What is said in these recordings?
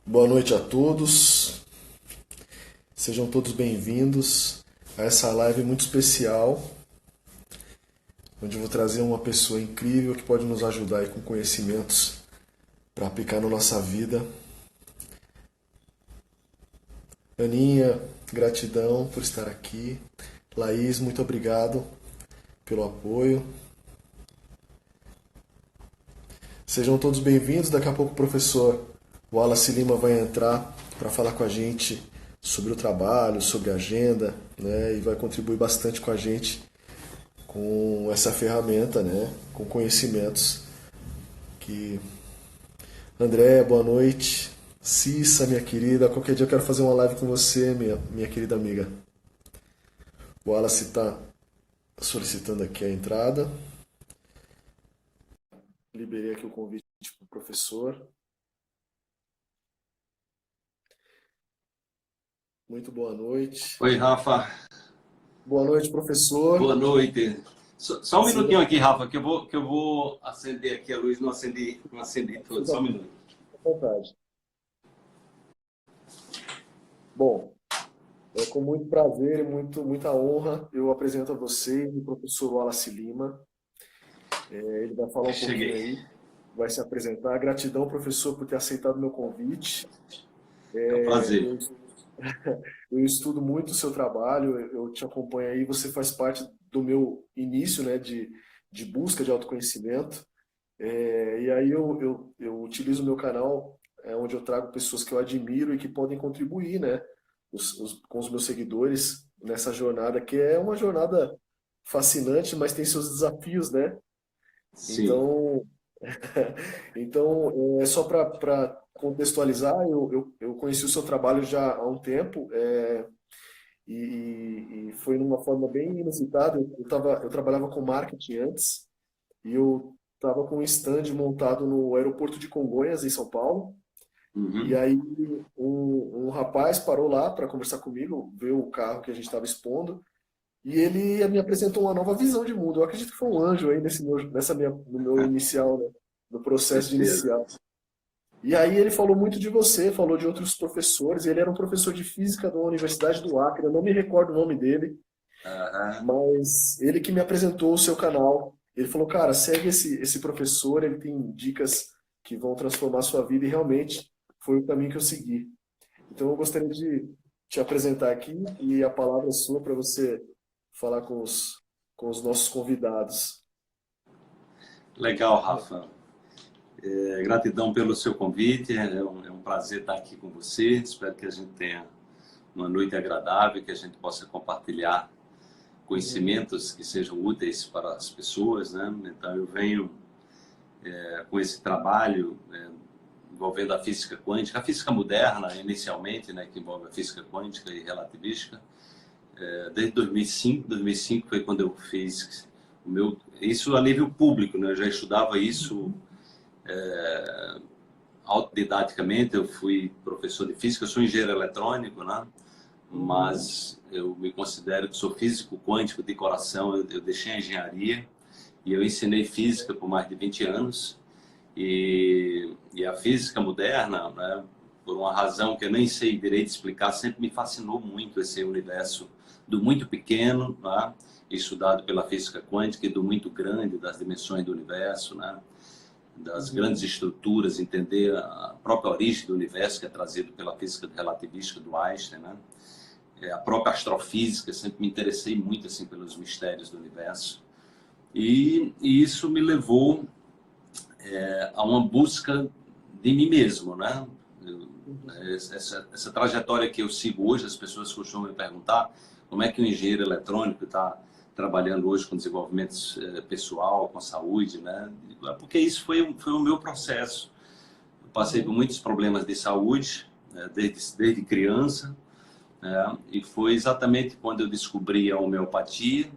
Boa noite a todos, sejam todos bem-vindos a essa live muito especial, onde eu vou trazer uma pessoa incrível que pode nos ajudar aí com conhecimentos para aplicar na nossa vida. Aninha, gratidão por estar aqui. Laís, muito obrigado pelo apoio. Sejam todos bem-vindos. Daqui a pouco o professor Wallace Lima vai entrar para falar com a gente sobre o trabalho, sobre a agenda, né? E vai contribuir bastante com a gente com essa ferramenta, né? Com conhecimentos que... André, boa noite. Cissa, minha querida, qualquer dia eu quero fazer uma live com você, minha querida amiga. O Wallace está solicitando aqui a entrada. Liberei aqui o convite para o professor. Muito boa noite. Oi, Rafa. Boa noite, professor. Boa noite. Só um Seja minutinho aqui, Rafa, que eu vou acender aqui a luz, não acendi tudo. Só um minuto. à vontade. Bom, é com muito prazer e muita honra eu apresento a vocês o professor Wallace Lima. Ele vai falar um pouquinho Cheguei. aí, vai se apresentar. Gratidão, professor, por ter aceitado o meu convite. É um prazer. Eu, eu estudo muito o seu trabalho, eu te acompanho aí, você faz parte do meu início, né, de busca de autoconhecimento. E aí eu utilizo o meu canal, onde eu trago pessoas que eu admiro e que podem contribuir, né, com os meus seguidores nessa jornada, que é uma jornada fascinante, mas tem seus desafios, né? Sim. Então, então, só para contextualizar, eu conheci o seu trabalho já há um tempo, e foi numa forma bem inusitada. Eu trabalhava com marketing antes, e eu estava com um stand montado no aeroporto de Congonhas, em São Paulo. E Uhum. aí um rapaz parou lá para conversar comigo, viu o carro que a gente estava expondo, e ele me apresentou uma nova visão de mundo. Eu acredito que foi um anjo aí no meu inicial, né, no processo de Certeza. inicial. E aí ele falou muito de você, falou de outros professores. Ele era um professor de física da Universidade do Acre, eu não me recordo o nome dele, Aham. mas ele que me apresentou o seu canal. Ele falou, cara, segue esse professor, ele tem dicas que vão transformar a sua vida, e realmente foi o caminho que eu segui. Então eu gostaria de te apresentar aqui, e a palavra é sua para você falar com os nossos convidados. Legal, Rafa. Gratidão pelo seu convite. É um prazer estar aqui com você. Espero que a gente tenha uma noite agradável, que a gente possa compartilhar Uhum, conhecimentos que sejam úteis para as pessoas, né? Então, eu venho com esse trabalho envolvendo a física quântica, a física moderna inicialmente, né, que envolve a física quântica e relativística, desde 2005. 2005 foi quando eu fiz o meu, isso a nível público, né? Eu já estudava isso uhum, autodidaticamente. Eu fui professor de física, eu sou engenheiro eletrônico, né? uhum, Mas eu me considero que sou físico quântico de coração. Eu deixei a engenharia e eu ensinei física por mais de 20 anos. E a física moderna, né, por uma razão que eu nem sei direito explicar, sempre me fascinou muito esse universo do muito pequeno, né, estudado pela física quântica, e do muito grande, das dimensões do universo, né, das grandes uhum, estruturas, entender a própria origem do universo, que é trazido pela física relativística do Einstein, né, a própria astrofísica. Sempre me interessei muito assim pelos mistérios do universo. E isso me levou a uma busca de mim mesmo, né? uhum, Essa trajetória que eu sigo hoje, as pessoas costumam me perguntar como é que o engenheiro eletrônico está trabalhando hoje com desenvolvimento pessoal, com saúde, né? Porque isso foi o meu processo. Eu passei por uhum, muitos problemas de saúde, né, desde criança, né? E foi exatamente quando eu descobri a homeopatia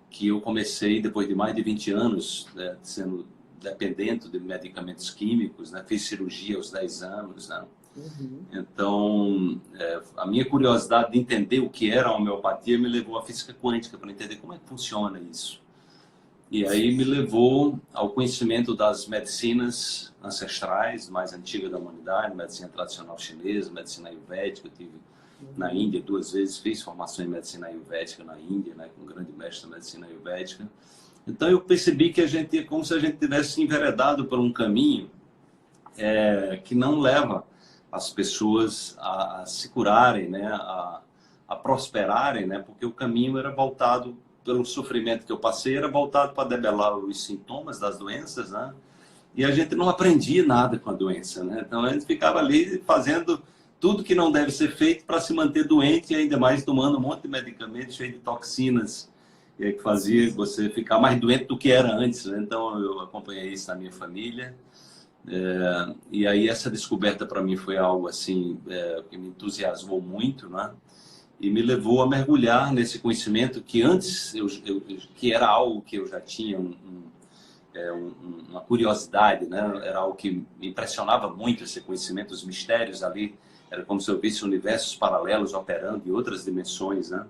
que eu comecei, depois de mais de 20 anos, né, sendo dependente de medicamentos químicos, né? Fiz cirurgia aos 10 anos, né? uhum, Então, a minha curiosidade de entender o que era a homeopatia me levou à física quântica, para entender como é que funciona isso. E aí me levou ao conhecimento das medicinas ancestrais, mais antigas da humanidade, medicina tradicional chinesa, medicina ayurvédica. Eu tive na Índia 2 vezes, fiz formação em medicina ayurvédica na Índia, né, com um grande mestre da medicina ayurvédica. Então eu percebi que a gente é como se a gente tivesse enveredado por um caminho que não leva as pessoas a se curarem, né, a prosperarem, né, porque o caminho era voltado pelo sofrimento que eu passei, era voltado para debelar os sintomas das doenças, né, e a gente não aprendia nada com a doença, né, então a gente ficava ali fazendo tudo que não deve ser feito para se manter doente e ainda mais tomando um monte de medicamentos cheio de toxinas, que fazia você ficar mais doente do que era antes, né? Então eu acompanhei isso na minha família. E aí essa descoberta para mim foi algo assim que me entusiasmou muito, né? E me levou a mergulhar nesse conhecimento que antes que era algo que eu já tinha uma curiosidade, né? Era algo que me impressionava muito, esse conhecimento, os mistérios ali. Era como se eu visse universos paralelos operando em outras dimensões, né?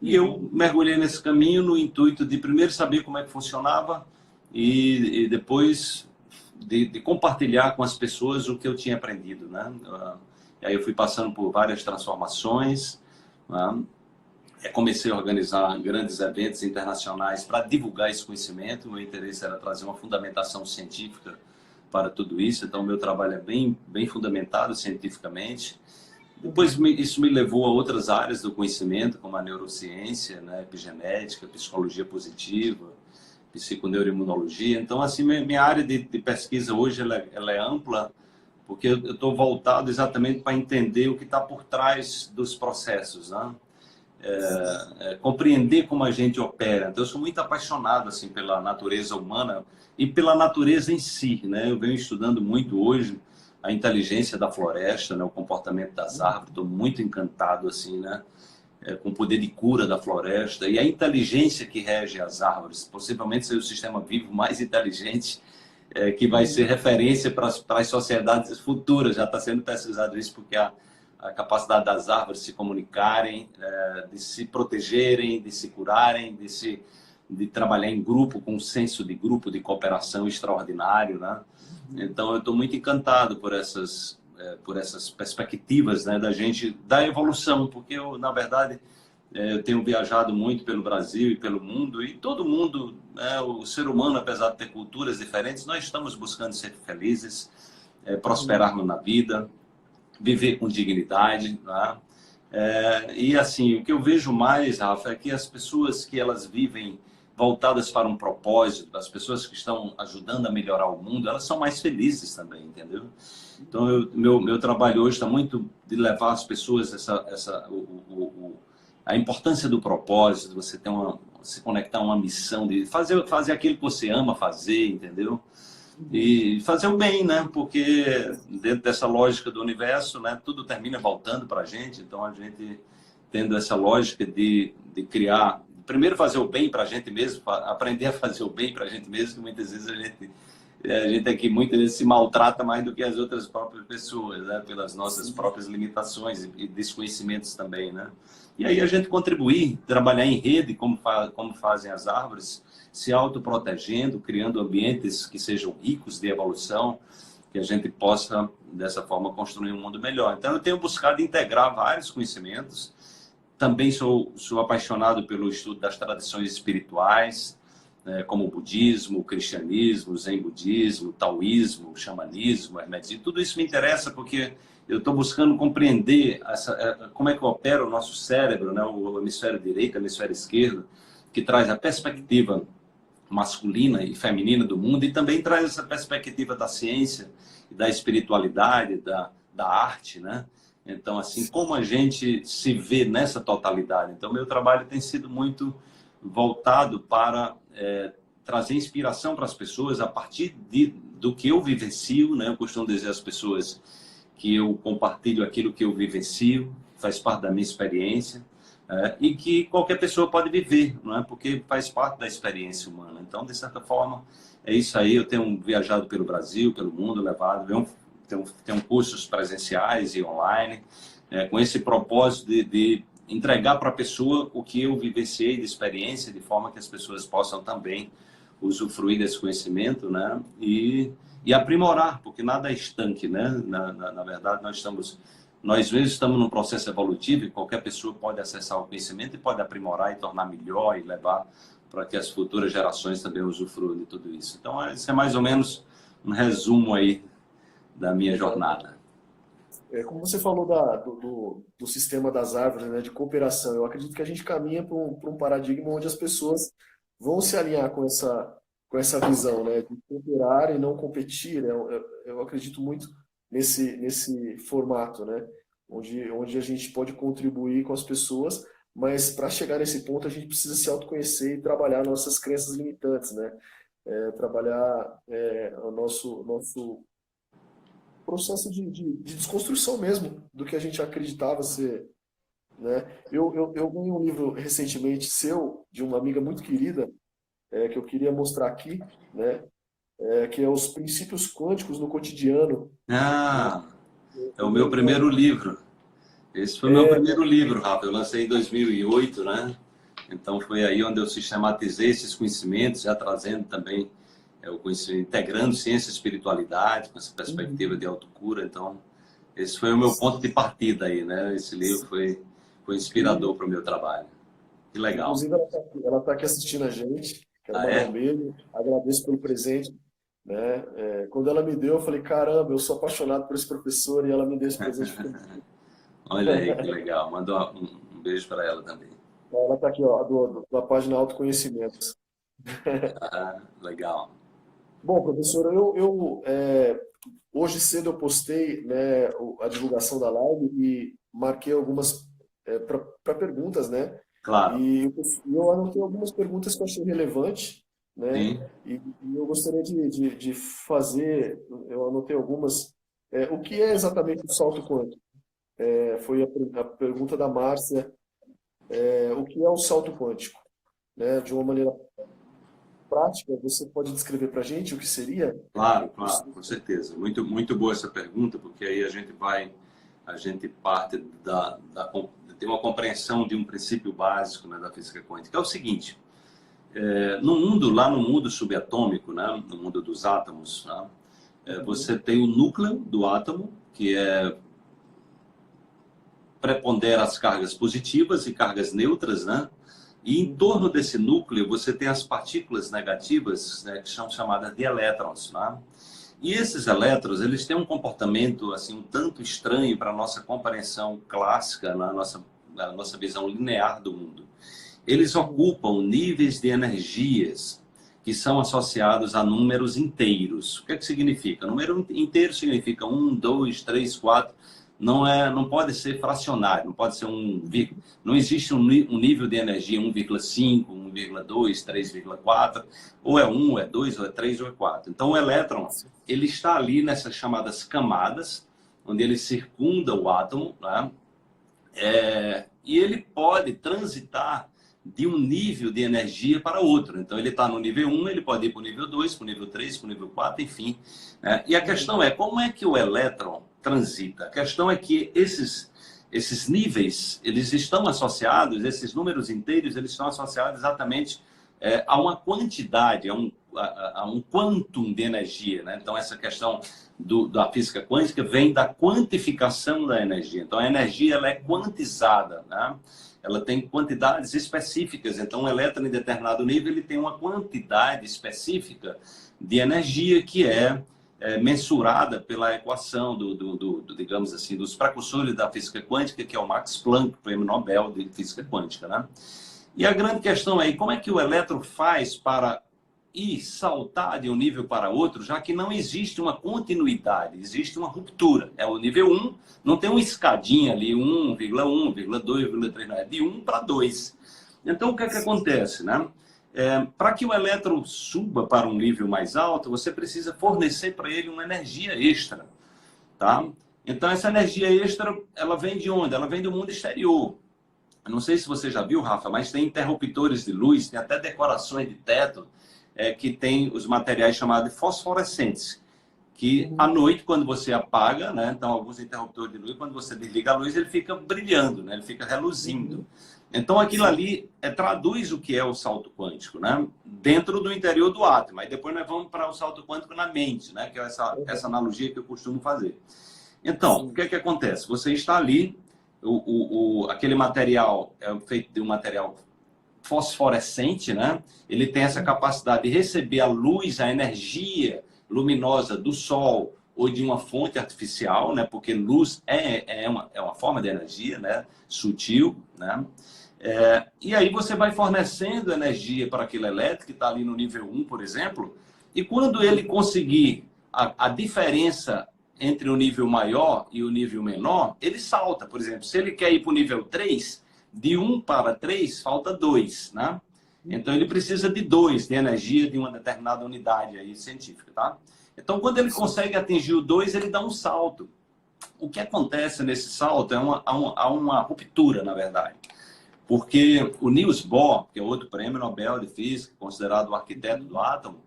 E eu mergulhei nesse caminho no intuito de primeiro saber como é que funcionava e depois de compartilhar com as pessoas o que eu tinha aprendido, né? E aí eu fui passando por várias transformações, né? Comecei a organizar grandes eventos internacionais para divulgar esse conhecimento. O meu interesse era trazer uma fundamentação científica para tudo isso. Então, o meu trabalho é bem fundamentado cientificamente. Depois, isso me levou a outras áreas do conhecimento, como a neurociência, né, epigenética, psicologia positiva, psiconeuroimunologia. Então, assim, minha área de pesquisa hoje ela é ampla, porque eu estou voltado exatamente para entender o que está por trás dos processos, né? Compreender como a gente opera. Então, eu sou muito apaixonado assim pela natureza humana e pela natureza em si, né? Eu venho estudando muito hoje a inteligência da floresta, né? O comportamento das árvores. Estou muito encantado assim, né? Com o poder de cura da floresta e a inteligência que rege as árvores. Possivelmente ser o sistema vivo mais inteligente que vai ser referência para as sociedades futuras. Já está sendo pesquisado isso porque a capacidade das árvores de se comunicarem, de se protegerem, de se curarem, de trabalhar em grupo, com um senso de grupo, de cooperação extraordinário, né? Então, eu estou muito encantado por essas perspectivas, né, da evolução, porque eu, na verdade, eu tenho viajado muito pelo Brasil e pelo mundo, e todo mundo, né, o ser humano, apesar de ter culturas diferentes, nós estamos buscando ser felizes, prosperarmos na vida, viver com dignidade, né? E assim, o que eu vejo mais, Rafa, é que as pessoas que elas vivem voltadas para um propósito, as pessoas que estão ajudando a melhorar o mundo, elas são mais felizes também, entendeu? Então, meu trabalho hoje está muito de levar as pessoas a importância do propósito, você ter se conectar a uma missão, de fazer aquilo que você ama fazer, entendeu? E fazer o bem, né? Porque dentro dessa lógica do universo, né, tudo termina voltando para a gente. Então, a gente tendo essa lógica de criar, primeiro fazer o bem para a gente mesmo, aprender a fazer o bem para a gente mesmo, que muitas vezes a gente aqui muitas vezes se maltrata mais do que as outras próprias pessoas, né? Pelas nossas próprias limitações e desconhecimentos também, né? E aí a gente contribuir, trabalhar em rede, como fazem as árvores, se autoprotegendo, criando ambientes que sejam ricos de evolução, que a gente possa, dessa forma, construir um mundo melhor. Então, eu tenho buscado integrar vários conhecimentos. Também sou apaixonado pelo estudo das tradições espirituais, como o budismo, o cristianismo, o zen budismo, o taoísmo, o xamanismo, o hermetismo. Tudo isso me interessa porque eu estou buscando compreender como é que opera o nosso cérebro, né? O hemisfério direito, o hemisfério esquerdo, que traz a perspectiva masculina e feminina do mundo e também traz essa perspectiva da ciência e da espiritualidade, da arte, né? Então, assim, como a gente se vê nessa totalidade? Então, meu trabalho tem sido muito voltado para trazer inspiração para as pessoas a partir do que eu vivencio, né? Eu costumo dizer às pessoas que eu compartilho aquilo que eu vivencio, faz parte da minha experiência, e que qualquer pessoa pode viver, não é? Porque faz parte da experiência humana. Então, de certa forma, é isso aí. Eu tenho viajado pelo Brasil, pelo mundo, tenho cursos presenciais e online, com esse propósito de entregar para a pessoa o que eu vivenciei de experiência, de forma que as pessoas possam também usufruir desse conhecimento, né? E aprimorar, porque nada é estanque, né? Na verdade, nós mesmos estamos num processo evolutivo e qualquer pessoa pode acessar o conhecimento e pode aprimorar e tornar melhor e levar para que as futuras gerações também usufruam de tudo isso. Então, esse é mais ou menos um resumo aí da minha jornada. Como você falou do sistema das árvores, né, de cooperação, eu acredito que a gente caminha para um paradigma onde as pessoas vão se alinhar com essa visão, né, de cooperar e não competir. Eu acredito muito nesse formato, né, onde a gente pode contribuir com as pessoas, mas para chegar nesse ponto a gente precisa se autoconhecer e trabalhar nossas crenças limitantes, né, trabalhar o nosso processo de desconstrução mesmo do que a gente acreditava ser, né? Eu ganhei um livro recentemente seu, de uma amiga muito querida, que eu queria mostrar aqui, né? Que é Os Princípios Quânticos no Cotidiano. Ah, é o meu Eu, primeiro livro. Esse foi o meu primeiro livro, Rafa. Eu lancei em 2008, né? Então foi aí onde eu sistematizei esses conhecimentos, já trazendo também o conhecimento, integrando ciência e espiritualidade com essa perspectiva de autocura. Então, esse foi o meu ponto de partida aí, né? Esse livro foi inspirador para o meu trabalho. Que legal. inclusive, ela tá aqui assistindo a gente. Quero Ah, mandar um é? beijo, agradeço pelo presente, né? Quando ela me deu, eu falei, caramba, eu sou apaixonado por esse professor e ela me deu esse presente. Olha aí, que legal. Manda um beijo para ela também. Ela está aqui, ó, da página Autoconhecimentos. Ah, legal. Bom, professor, hoje cedo eu postei, né, a divulgação da live e marquei algumas para perguntas, né? Claro. E eu anotei algumas perguntas que eu achei relevante, né? Sim. E eu gostaria de fazer, eu anotei algumas. O que é exatamente o salto quântico? Foi a pergunta da Márcia. O que é o salto quântico? Né? De uma maneira prática, você pode descrever para a gente o que seria? Claro, claro, com certeza. Muito, muito boa essa pergunta, porque aí a gente parte de ter uma compreensão de um princípio básico, né, da física quântica. É o seguinte, lá no mundo subatômico, né, no mundo dos átomos, né, você tem o núcleo do átomo, que prepondera as cargas positivas e cargas neutras, né? E em torno desse núcleo você tem as partículas negativas, né, que são chamadas de elétrons, né? E esses elétrons, eles têm um comportamento assim um tanto estranho para a nossa compreensão clássica, na nossa visão linear do mundo. Eles ocupam níveis de energias que são associados a números inteiros. O que é que significa? Número inteiro significa 1, 2, 3, 4. Não pode ser fracionário, não pode ser não existe um nível de energia 1,5, 1,2, 3,4, ou é 1, ou é 2, ou é 3, ou é 4. Então o elétron, ele está ali nessas chamadas camadas, onde ele circunda o átomo, né? E ele pode transitar de um nível de energia para outro. Então, ele está no nível 1, ele pode ir para o nível 2, para o nível 3, para o nível 4, enfim. Né? E a questão é, como é que o elétron transita? A questão é que esses níveis, eles estão associados, esses números inteiros, eles estão associados exatamente a uma quantidade, a um quantum de energia. Né? Então, essa questão da física quântica vem da quantificação da energia. Então, a energia ela é quantizada, né? Ela tem quantidades específicas. Então, um elétron em determinado nível ele tem uma quantidade específica de energia que é mensurada pela equação digamos assim, dos precursores da física quântica, que é o Max Planck, prêmio Nobel de física quântica, né? E a grande questão é, como é que o elétron faz para saltar de um nível para outro, já que não existe uma continuidade, existe uma ruptura. É o nível 1, não tem uma escadinha ali, 1,1, 1,2, 3, é de 1 para 2. Então, o que é que acontece, né? Para que o elétron suba para um nível mais alto, você precisa fornecer para ele uma energia extra, tá? Então, essa energia extra, ela vem de onde? Ela vem do mundo exterior. Eu não sei se você já viu, Rafa, mas tem interruptores de luz, tem até decorações de teto, que tem os materiais chamados de fosforescentes, que à noite, quando você apaga, né, então alguns interruptores de luz, quando você desliga a luz, ele fica brilhando, né, ele fica reluzindo. Então, aquilo ali traduz o que é o salto quântico, né? Dentro do interior do átomo. Aí depois nós vamos para o salto quântico na mente, né? Que é essa analogia que eu costumo fazer. Então, o que é que acontece? Você está ali, aquele material é feito de um material fosforescente, né? Ele tem essa capacidade de receber a luz, a energia luminosa do Sol ou de uma fonte artificial, né? Porque luz é uma forma de energia, né? Sutil, né? E aí você vai fornecendo energia para aquele elétrico que está ali no nível 1, por exemplo, e quando ele conseguir a diferença entre o nível maior e o nível menor, ele salta. Por exemplo, se ele quer ir para o nível 3, de 1 para 3, falta 2, né? Então, ele precisa de 2 de energia de uma determinada unidade aí científica, tá? Então, quando ele consegue atingir o 2, ele dá um salto. O que acontece nesse salto há uma ruptura, na verdade. Porque o Niels Bohr, que é outro prêmio Nobel de Física, considerado o arquiteto do átomo,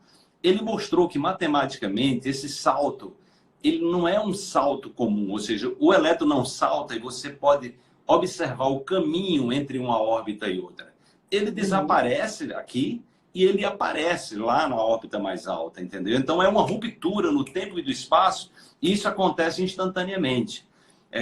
ele mostrou que, matematicamente, esse salto, ele não é um salto comum. Ou seja, o elétron não salta e você pode observar o caminho entre uma órbita e outra. Ele desaparece aqui e ele aparece lá na órbita mais alta, entendeu? Então é uma ruptura no tempo e do espaço e isso acontece instantaneamente.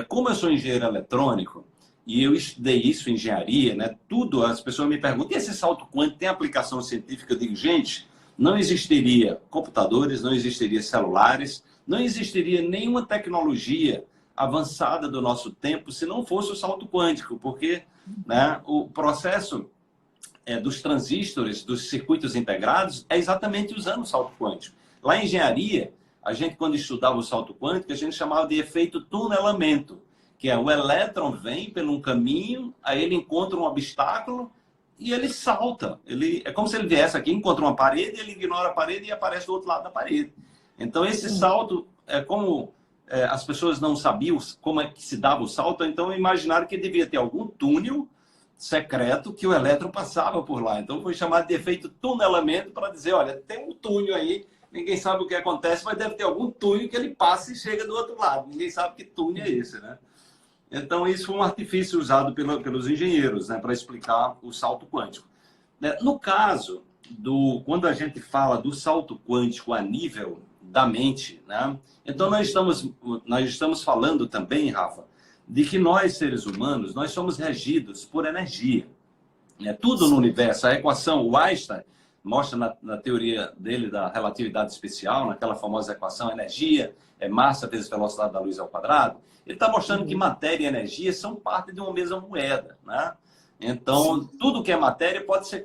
Como eu sou engenheiro eletrônico e eu estudei isso em engenharia, né? Tudo, as pessoas me perguntam, e esse salto quântico tem aplicação científica? Eu digo, gente, não existiria computadores, não existiria celulares, não existiria nenhuma tecnologia avançada do nosso tempo se não fosse o salto quântico, porque, né, o processo dos transistores, dos circuitos integrados, é exatamente usando o salto quântico. Lá em engenharia, a gente, quando estudava o salto quântico, a gente chamava de efeito tunelamento, que é o elétron vem por um caminho, aí ele encontra um obstáculo e ele salta. É como se ele viesse aqui, encontra uma parede, ele ignora a parede e aparece do outro lado da parede. Então, esse salto, como as pessoas não sabiam como é que se dava o salto, então imaginaram que devia ter algum túnel secreto que o elétron passava por lá. Então, foi chamado de efeito tunelamento para dizer, olha, tem um túnel aí, ninguém sabe o que acontece, mas deve ter algum túnel que ele passa e chega do outro lado. Ninguém sabe que túnel é esse, né? Então, isso foi um artifício usado pelos engenheiros, né, para explicar o salto quântico. No caso, quando a gente fala do salto quântico a nível da mente, né, então nós estamos falando também, Rafa, de que nós, seres humanos, nós somos regidos por energia. Tudo no universo, a equação, o Einstein mostra na teoria dele da relatividade especial, naquela famosa equação, energia é massa vezes velocidade da luz ao quadrado, ele está mostrando que matéria e energia são parte de uma mesma moeda, né? Então, tudo que é matéria pode ser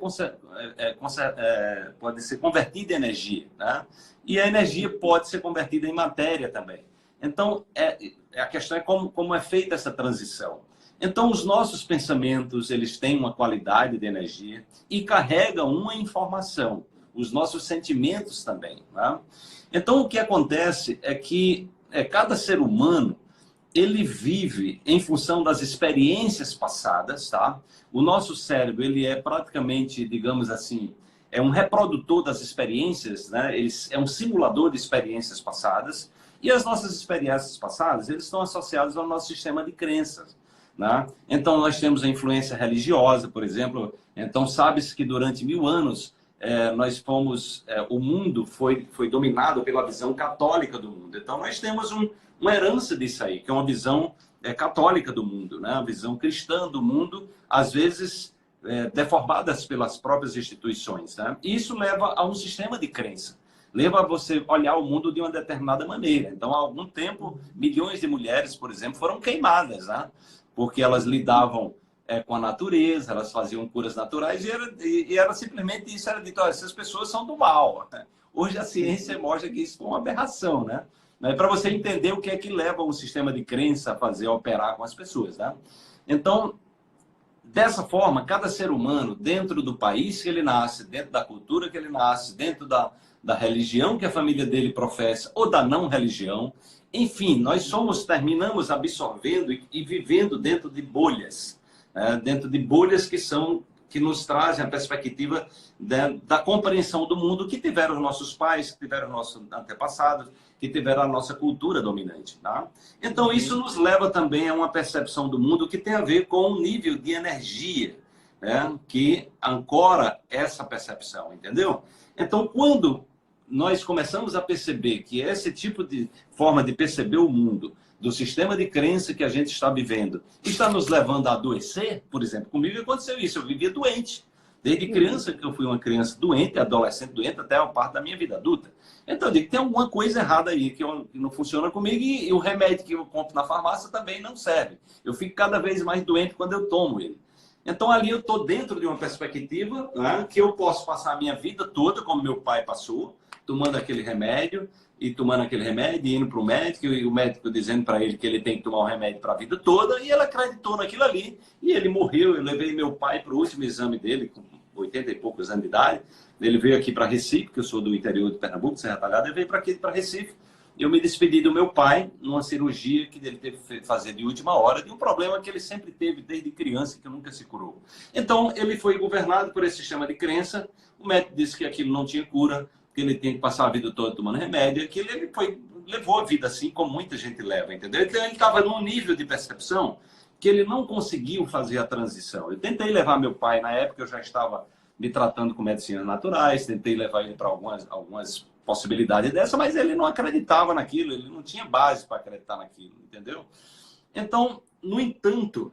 convertida em energia, né? E a energia pode ser convertida em matéria também. Então, a questão é como é feita essa transição. Então, os nossos pensamentos, eles têm uma qualidade de energia e carregam uma informação. Os nossos sentimentos também, né? Então, o que acontece é que cada ser humano, ele vive em função das experiências passadas, tá? O nosso cérebro, ele é praticamente, digamos assim, é um reprodutor das experiências, né? Ele é um simulador de experiências passadas. E as nossas experiências passadas, eles estão associados ao nosso sistema de crenças, né? Então, nós temos a influência religiosa, por exemplo. Então, sabe-se que durante 1000 anos, o mundo foi dominado pela visão católica do mundo. Então, nós temos uma herança disso aí, que é uma visão católica do mundo, né? A visão cristã do mundo, às vezes deformadas pelas próprias instituições, né? E isso leva a um sistema de crença. Leva a você olhar o mundo de uma determinada maneira. Então, há algum tempo, milhões de mulheres, por exemplo, foram queimadas, né? Porque elas lidavam com a natureza, elas faziam curas naturais e era simplesmente isso, era dito, olha, essas pessoas são do mal. Hoje a ciência mostra que isso foi uma aberração, né? Para você entender o que é que leva um sistema de crença a operar com as pessoas, né? Então, dessa forma, cada ser humano, dentro do país que ele nasce, dentro da cultura que ele nasce, dentro da religião que a família dele professa ou da não religião, enfim, nós terminamos absorvendo e vivendo dentro de bolhas, né? Dentro de bolhas que nos trazem a perspectiva da compreensão do mundo que tiveram os nossos pais, que tiveram os nossos antepassados, que tiveram a nossa cultura dominante, tá? Então, isso nos leva também a uma percepção do mundo que tem a ver com o nível de energia né, que ancora essa percepção, entendeu? Então, quando nós começamos a perceber que esse tipo de forma de perceber o mundo, do sistema de crença que a gente está vivendo, está nos levando a adoecer, por exemplo, comigo aconteceu isso, eu vivia doente. Desde criança, que eu fui uma criança doente, adolescente doente, até a parte da minha vida adulta. Então, eu digo que tem alguma coisa errada aí, que não funciona comigo, e o remédio que eu compro na farmácia também não serve. Eu fico cada vez mais doente quando eu tomo ele. Então, ali eu estou dentro de uma perspectiva, né, que eu posso passar a minha vida toda, como meu pai passou, tomando aquele remédio, e indo para o médico, e o médico dizendo para ele que ele tem que tomar o remédio para a vida toda, e ele acreditou naquilo ali, e ele morreu. Eu levei meu pai para o último exame dele, com 80 e poucos anos de idade. Ele veio aqui para Recife, que eu sou do interior de Pernambuco, Serra Talhada, ele veio para aqui, para Recife. Eu me despedi do meu pai numa cirurgia que ele teve que fazer de última hora, de um problema que ele sempre teve desde criança, que nunca se curou. Então, ele foi governado por esse sistema de crença. O médico disse que aquilo não tinha cura, que ele tem que passar a vida toda tomando remédio, aquilo ele levou a vida assim, como muita gente leva, entendeu? Então, ele estava num nível de percepção que ele não conseguiu fazer a transição. Eu tentei levar meu pai, na época eu já estava me tratando com medicinas naturais, tentei levar ele para algumas possibilidades dessa, mas ele não acreditava naquilo, ele não tinha base para acreditar naquilo, entendeu? Então, no entanto,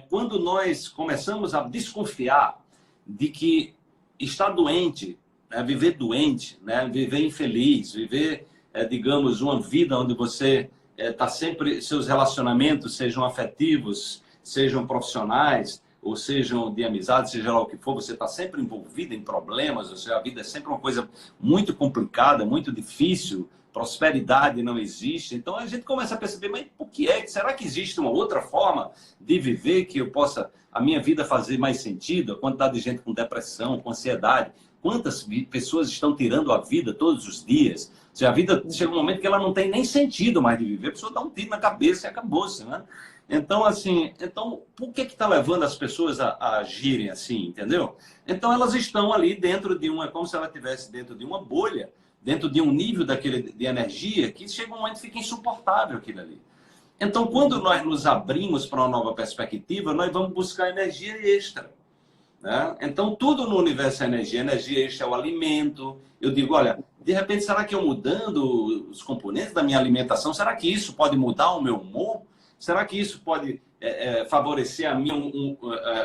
quando nós começamos a desconfiar de que estar doente, né, viver doente, né, viver infeliz, viver, digamos, uma vida onde você está sempre, seus relacionamentos, sejam afetivos, sejam profissionais, ou sejam de amizade, seja lá o que for, você está sempre envolvido em problemas, ou seja, a vida é sempre uma coisa muito complicada, muito difícil, prosperidade não existe. Então a gente começa a perceber, mas por que é? Será que existe uma outra forma de viver que eu possa, a minha vida fazer mais sentido? A quantidade de gente com depressão, com ansiedade, quantas pessoas estão tirando a vida todos os dias? Ou seja, a vida chega um momento que ela não tem nem sentido mais de viver, a pessoa dá um tiro na cabeça e acabou-se, né? Então, assim, por que está levando as pessoas a agirem assim, entendeu? Então, elas estão ali dentro de como se ela estivesse dentro de uma bolha, dentro de um nível de energia que chega um momento que fica insuportável aquilo ali. Então, quando nós nos abrimos para uma nova perspectiva, nós vamos buscar energia extra, né? Então, tudo no universo é energia extra é o alimento. Eu digo, olha, de repente, será que eu mudando os componentes da minha alimentação, será que isso pode mudar o meu humor? Será que isso pode favorecer a minha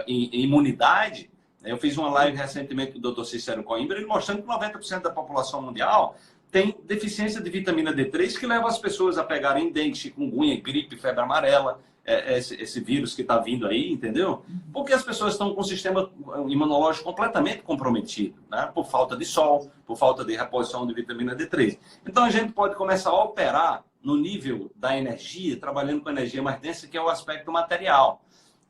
imunidade? Eu fiz uma live recentemente com o Dr. Cícero Coimbra, ele mostrando que 90% da população mundial tem deficiência de vitamina D3, que leva as pessoas a pegarem dengue, chikungunya, gripe, febre amarela, esse vírus que está vindo aí, entendeu? Porque as pessoas estão com o sistema imunológico completamente comprometido, né? Por falta de sol, por falta de reposição de vitamina D3. Então a gente pode começar a operar no nível da energia, trabalhando com energia mais densa, que é o aspecto material.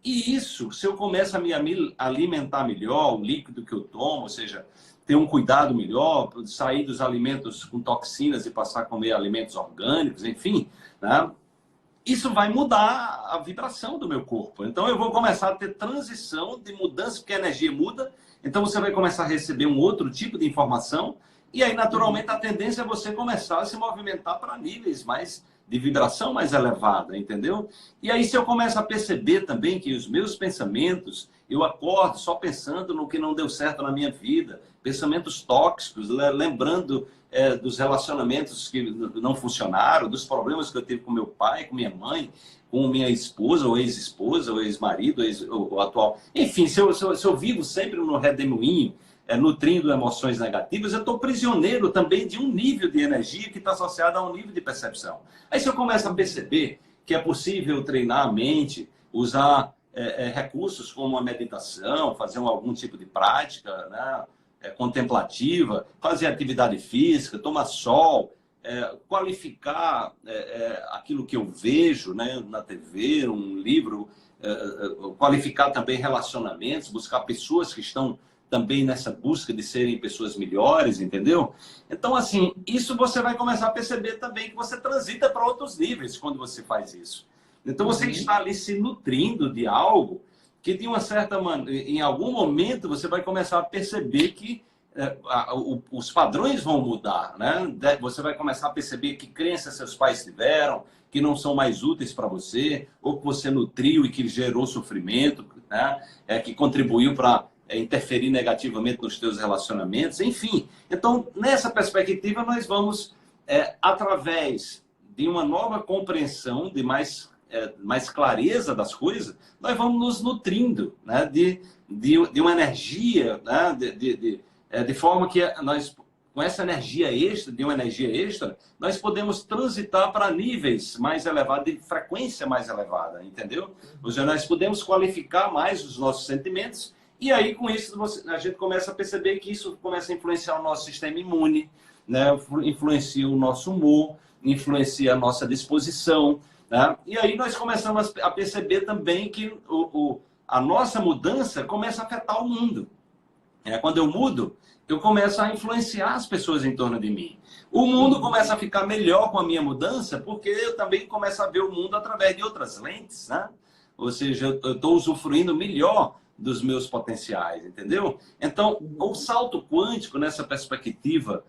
E isso, se eu começo a me alimentar melhor, o líquido que eu tomo, ou seja, ter um cuidado melhor, sair dos alimentos com toxinas e passar a comer alimentos orgânicos, enfim, né? Isso vai mudar a vibração do meu corpo. Então, eu vou começar a ter transição de mudança, porque a energia muda. Então, você vai começar a receber um outro tipo de informação. E aí, naturalmente, a tendência é você começar a se movimentar para níveis mais de vibração mais elevada, entendeu? E aí, se eu começo a perceber também que os meus pensamentos, eu acordo só pensando no que não deu certo na minha vida, pensamentos tóxicos, lembrando dos relacionamentos que não funcionaram, dos problemas que eu tive com meu pai, com minha mãe, com minha esposa, ou ex-esposa, ou ex-marido, ou atual. Enfim, se eu vivo sempre no redemoinho, nutrindo emoções negativas, eu estou prisioneiro também de um nível de energia que está associado a um nível de percepção. Aí se eu começo a perceber que é possível treinar a mente, usar recursos como a meditação, fazer algum tipo de prática, né, contemplativa, fazer atividade física, tomar sol, qualificar aquilo que eu vejo, né, na TV, um livro, qualificar também relacionamentos, buscar pessoas que estão também nessa busca de serem pessoas melhores, entendeu? Então, assim, isso você vai começar a perceber também que você transita para outros níveis quando você faz isso. Então, você está ali se nutrindo de algo que, de uma certa maneira, em algum momento, você vai começar a perceber que os padrões vão mudar, né? Você vai começar a perceber que crenças seus pais tiveram, que não são mais úteis para você, ou que você nutriu e que gerou sofrimento, né? Que contribuiu para interferir negativamente nos teus relacionamentos, enfim. Então, nessa perspectiva, nós vamos, através de uma nova compreensão, de mais clareza das coisas, nós vamos nos nutrindo, né? de uma energia, né? De forma que nós, com essa energia extra, de uma energia extra, nós podemos transitar para níveis mais elevados, de frequência mais elevada, entendeu? Ou seja, nós podemos qualificar mais os nossos sentimentos, e aí com isso a gente começa a perceber que isso começa a influenciar o nosso sistema imune, né? Influencia o nosso humor, influencia a nossa disposição, né? E aí nós começamos a perceber também que a nossa mudança começa a afetar o mundo. Quando eu mudo, eu começo a influenciar as pessoas em torno de mim. O mundo começa a ficar melhor com a minha mudança, porque eu também começo a ver o mundo através de outras lentes, né? Ou seja, eu estou usufruindo melhor dos meus potenciais, entendeu? Então, o salto quântico, nessa perspectiva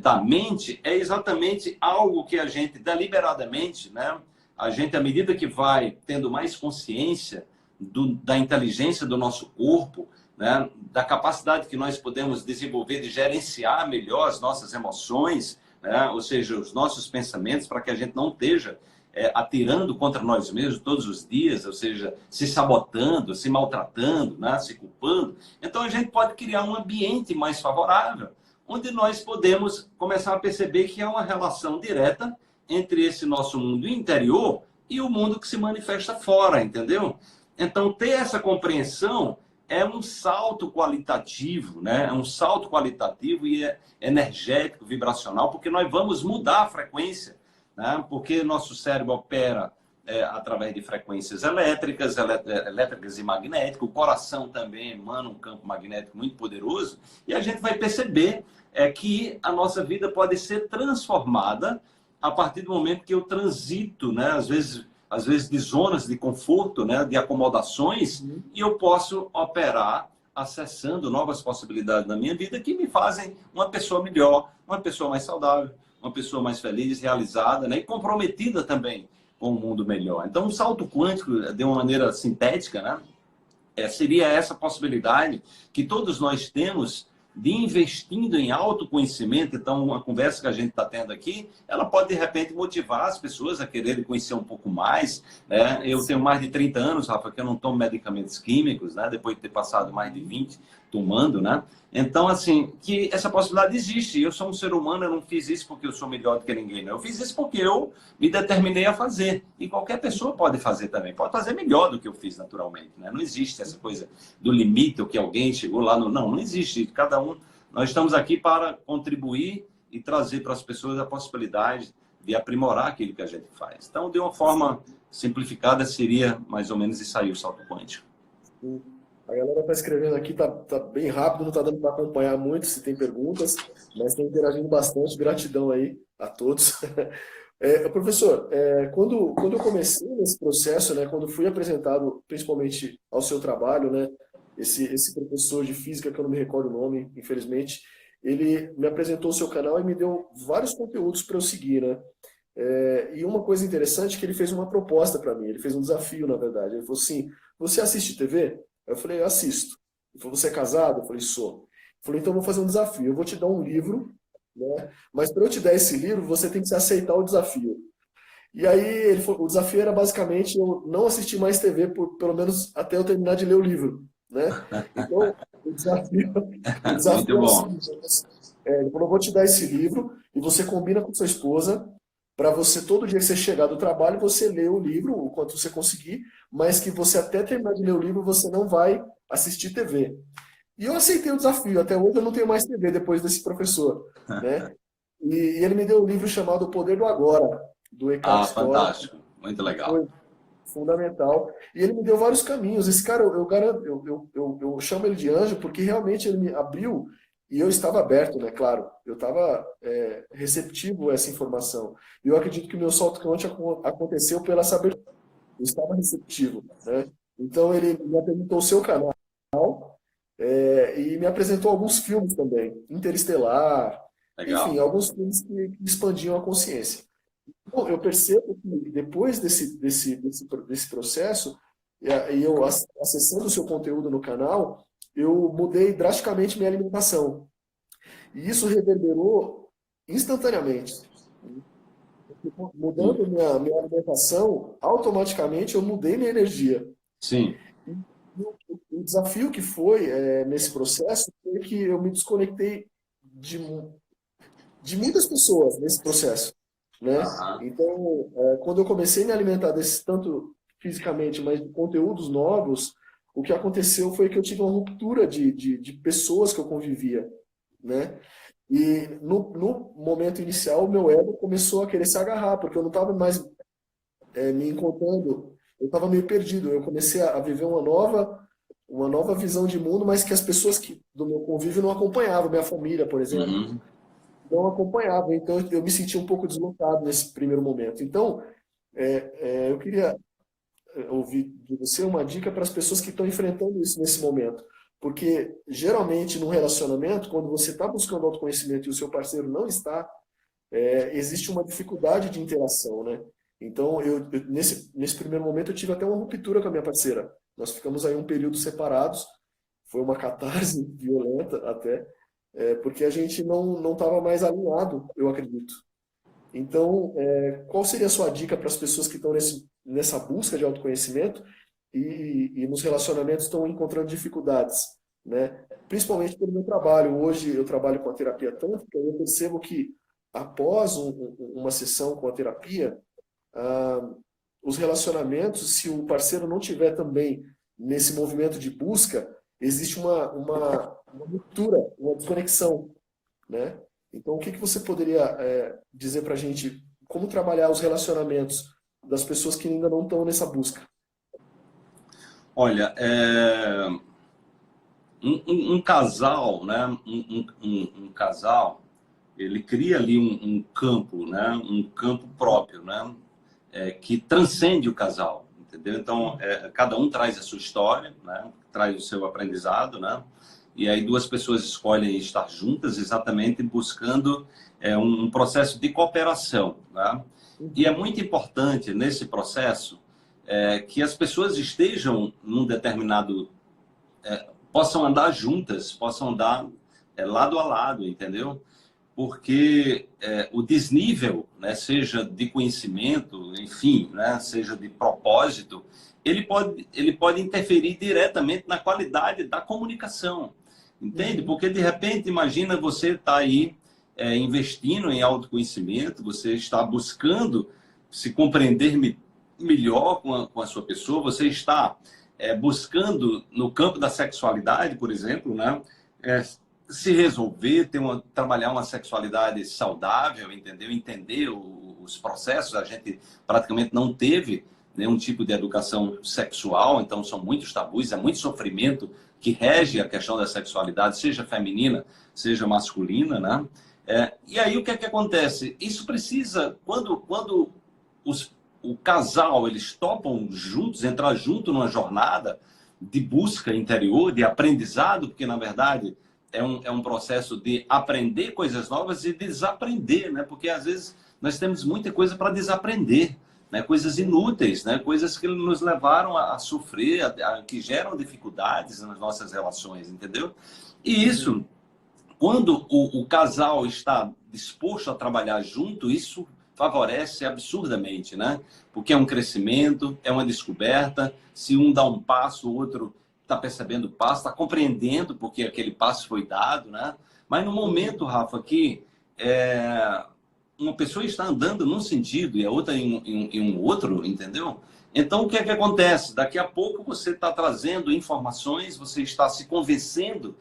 da mente, é exatamente algo que a gente, deliberadamente, né? A gente, à medida que vai tendo mais consciência da inteligência do nosso corpo, né, da capacidade que nós podemos desenvolver de gerenciar melhor as nossas emoções, né, ou seja, os nossos pensamentos, para que a gente não esteja atirando contra nós mesmos todos os dias, ou seja, se sabotando, se maltratando, né, se culpando. Então a gente pode criar um ambiente mais favorável, onde nós podemos começar a perceber que há uma relação direta entre esse nosso mundo interior e o mundo que se manifesta fora, entendeu? Então, ter essa compreensão é um salto qualitativo, né? É um salto qualitativo e energético, vibracional, porque nós vamos mudar a frequência, né? Porque nosso cérebro opera através de frequências elétricas e magnéticas, o coração também emana um campo magnético muito poderoso, e a gente vai perceber que a nossa vida pode ser transformada a partir do momento que eu transito, né? Às vezes de zonas de conforto, né, de acomodações, e eu posso operar acessando novas possibilidades na minha vida que me fazem uma pessoa melhor, uma pessoa mais saudável, uma pessoa mais feliz, realizada, né, e comprometida também com um mundo melhor. Então, o salto quântico, de uma maneira sintética, né, seria essa possibilidade que todos nós temos de investindo em autoconhecimento. Então, uma conversa que a gente está tendo aqui, ela pode, de repente, motivar as pessoas a quererem conhecer um pouco mais, né? Eu tenho mais de 30 anos, Rafa, que eu não tomo medicamentos químicos, né? Depois de ter passado mais de 20 tomando, né? Então, assim, que essa possibilidade existe. Eu sou um ser humano, eu não fiz isso porque eu sou melhor do que ninguém, não. Eu fiz isso porque eu me determinei a fazer. E qualquer pessoa pode fazer também. Pode fazer melhor do que eu fiz naturalmente, né? Não existe essa coisa do limite, ou que alguém chegou lá no... Não existe. Cada um... Nós estamos aqui para contribuir e trazer para as pessoas a possibilidade de aprimorar aquilo que a gente faz. Então, de uma forma simplificada, seria mais ou menos isso aí, o salto quântico. A galera está escrevendo aqui, tá bem rápido, não está dando para acompanhar muito se tem perguntas, mas está interagindo bastante. Gratidão aí a todos. Professor, quando eu comecei nesse processo, né, quando fui apresentado principalmente ao seu trabalho, né, esse professor de física, que eu não me recordo o nome, infelizmente, ele me apresentou o seu canal e me deu vários conteúdos para eu seguir, né? E uma coisa interessante é que ele fez uma proposta para mim, ele fez um desafio, na verdade. Ele falou assim: você assiste TV? Eu falei: eu assisto. Ele falou: você é casado? Eu falei: sou. Ele falou: então eu vou fazer um desafio, eu vou te dar um livro, né? Mas para eu te dar esse livro, você tem que aceitar o desafio. E aí ele falou, o desafio era basicamente eu não assistir mais TV, pelo menos até eu terminar de ler o livro, né? Então, o desafio Muito é o bom. seguinte: ele falou: vou te dar esse livro e você combina com sua esposa para você, todo dia que você chegar do trabalho, você lê o livro, o quanto você conseguir, mas que você até terminar de ler o livro, você não vai assistir TV. E eu aceitei o desafio. Até hoje eu não tenho mais TV depois desse professor, né? E ele me deu um livro chamado O Poder do Agora, do Eckhart Tolle. Fantástico. Muito legal. Foi fundamental. E ele me deu vários caminhos. Esse cara, eu chamo ele de anjo porque realmente ele me abriu e eu estava aberto, né? Claro, eu estava receptivo a essa informação. E eu acredito que o meu salto quântico aconteceu pela sabedoria. Eu estava receptivo, né? Então ele me apresentou o seu canal e me apresentou alguns filmes também, Interestelar, Legal. enfim, alguns filmes que expandiam a consciência. Então, eu percebo que depois desse processo, e eu acessando o seu conteúdo no canal, eu mudei drasticamente minha alimentação. E isso reverberou instantaneamente. Sim. Mudando minha alimentação, automaticamente eu mudei minha energia. Sim. E o desafio que foi nesse processo foi que eu me desconectei de, de muitas pessoas nesse processo, né? Aham. Então, quando eu comecei a me alimentar desse tanto fisicamente, mas de conteúdos novos, o que aconteceu foi que eu tive uma ruptura de pessoas que eu convivia, né? E no momento inicial, o meu ego começou a querer se agarrar, porque eu não estava mais me encontrando, eu estava meio perdido. Eu comecei a viver uma nova visão de mundo, mas que as pessoas do meu convívio não acompanhavam, minha família, por exemplo, Uhum. não acompanhavam. Então eu me senti um pouco deslocado nesse primeiro momento. Então eu queria ouvir de você uma dica para as pessoas que estão enfrentando isso nesse momento. Porque geralmente no relacionamento, quando você está buscando autoconhecimento e o seu parceiro não está, existe uma dificuldade de interação, né? Então, nesse primeiro momento, eu tive até uma ruptura com a minha parceira. Nós ficamos aí um período separados, foi uma catarse violenta até, porque a gente não estava mais alinhado, eu acredito. Então, qual seria a sua dica para as pessoas que estão nessa busca de autoconhecimento e nos relacionamentos estão encontrando dificuldades, né? Principalmente pelo meu trabalho. Hoje eu trabalho com a terapia tântrica e eu percebo que após uma sessão com a terapia, ah, os relacionamentos, se o parceiro não tiver também nesse movimento de busca, existe uma ruptura, uma desconexão, né? Então, o que que você poderia dizer para a gente como trabalhar os relacionamentos das pessoas que ainda não estão nessa busca? Olha, um casal, né? Um casal, ele cria ali um campo, né? Um campo próprio, né? Que transcende o casal, entendeu? Então, cada um traz a sua história, né? Traz o seu aprendizado, né? E aí duas pessoas escolhem estar juntas exatamente buscando um processo de cooperação, né? E é muito importante nesse processo que as pessoas estejam num determinado possam andar juntas, possam andar lado a lado, entendeu? Porque o desnível, né, seja de conhecimento, enfim, né, seja de propósito, ele pode interferir diretamente na qualidade da comunicação, entende? Uhum, Porque de repente, imagina você está aí investindo em autoconhecimento, você está buscando se compreender melhor com a sua pessoa, você está buscando no campo da sexualidade, por exemplo, né? É, se resolver, trabalhar uma sexualidade saudável, entendeu? Entender os processos. A gente praticamente não teve nenhum tipo de educação sexual, então são muitos tabus, é muito sofrimento que rege a questão da sexualidade, seja feminina, seja masculina, né? E aí o que é que acontece? Isso precisa, quando os, o casal eles topam juntos, entrar junto numa jornada de busca interior, de aprendizado, porque na verdade é um processo de aprender coisas novas e desaprender, né? Porque às vezes nós temos muita coisa para desaprender, né? Coisas inúteis, né? Coisas que nos levaram a sofrer, que geram dificuldades nas nossas relações, entendeu? E uhum, isso, quando o casal está disposto a trabalhar junto, isso favorece absurdamente, né? Porque é um crescimento, é uma descoberta. Se um dá um passo, o outro está percebendo o passo, está compreendendo porque aquele passo foi dado, né? Mas no uhum, momento, Rafa, que uma pessoa está andando num sentido e a outra em um outro, entendeu? Então, o que é que acontece? Daqui a pouco você está trazendo informações, você está se convencendo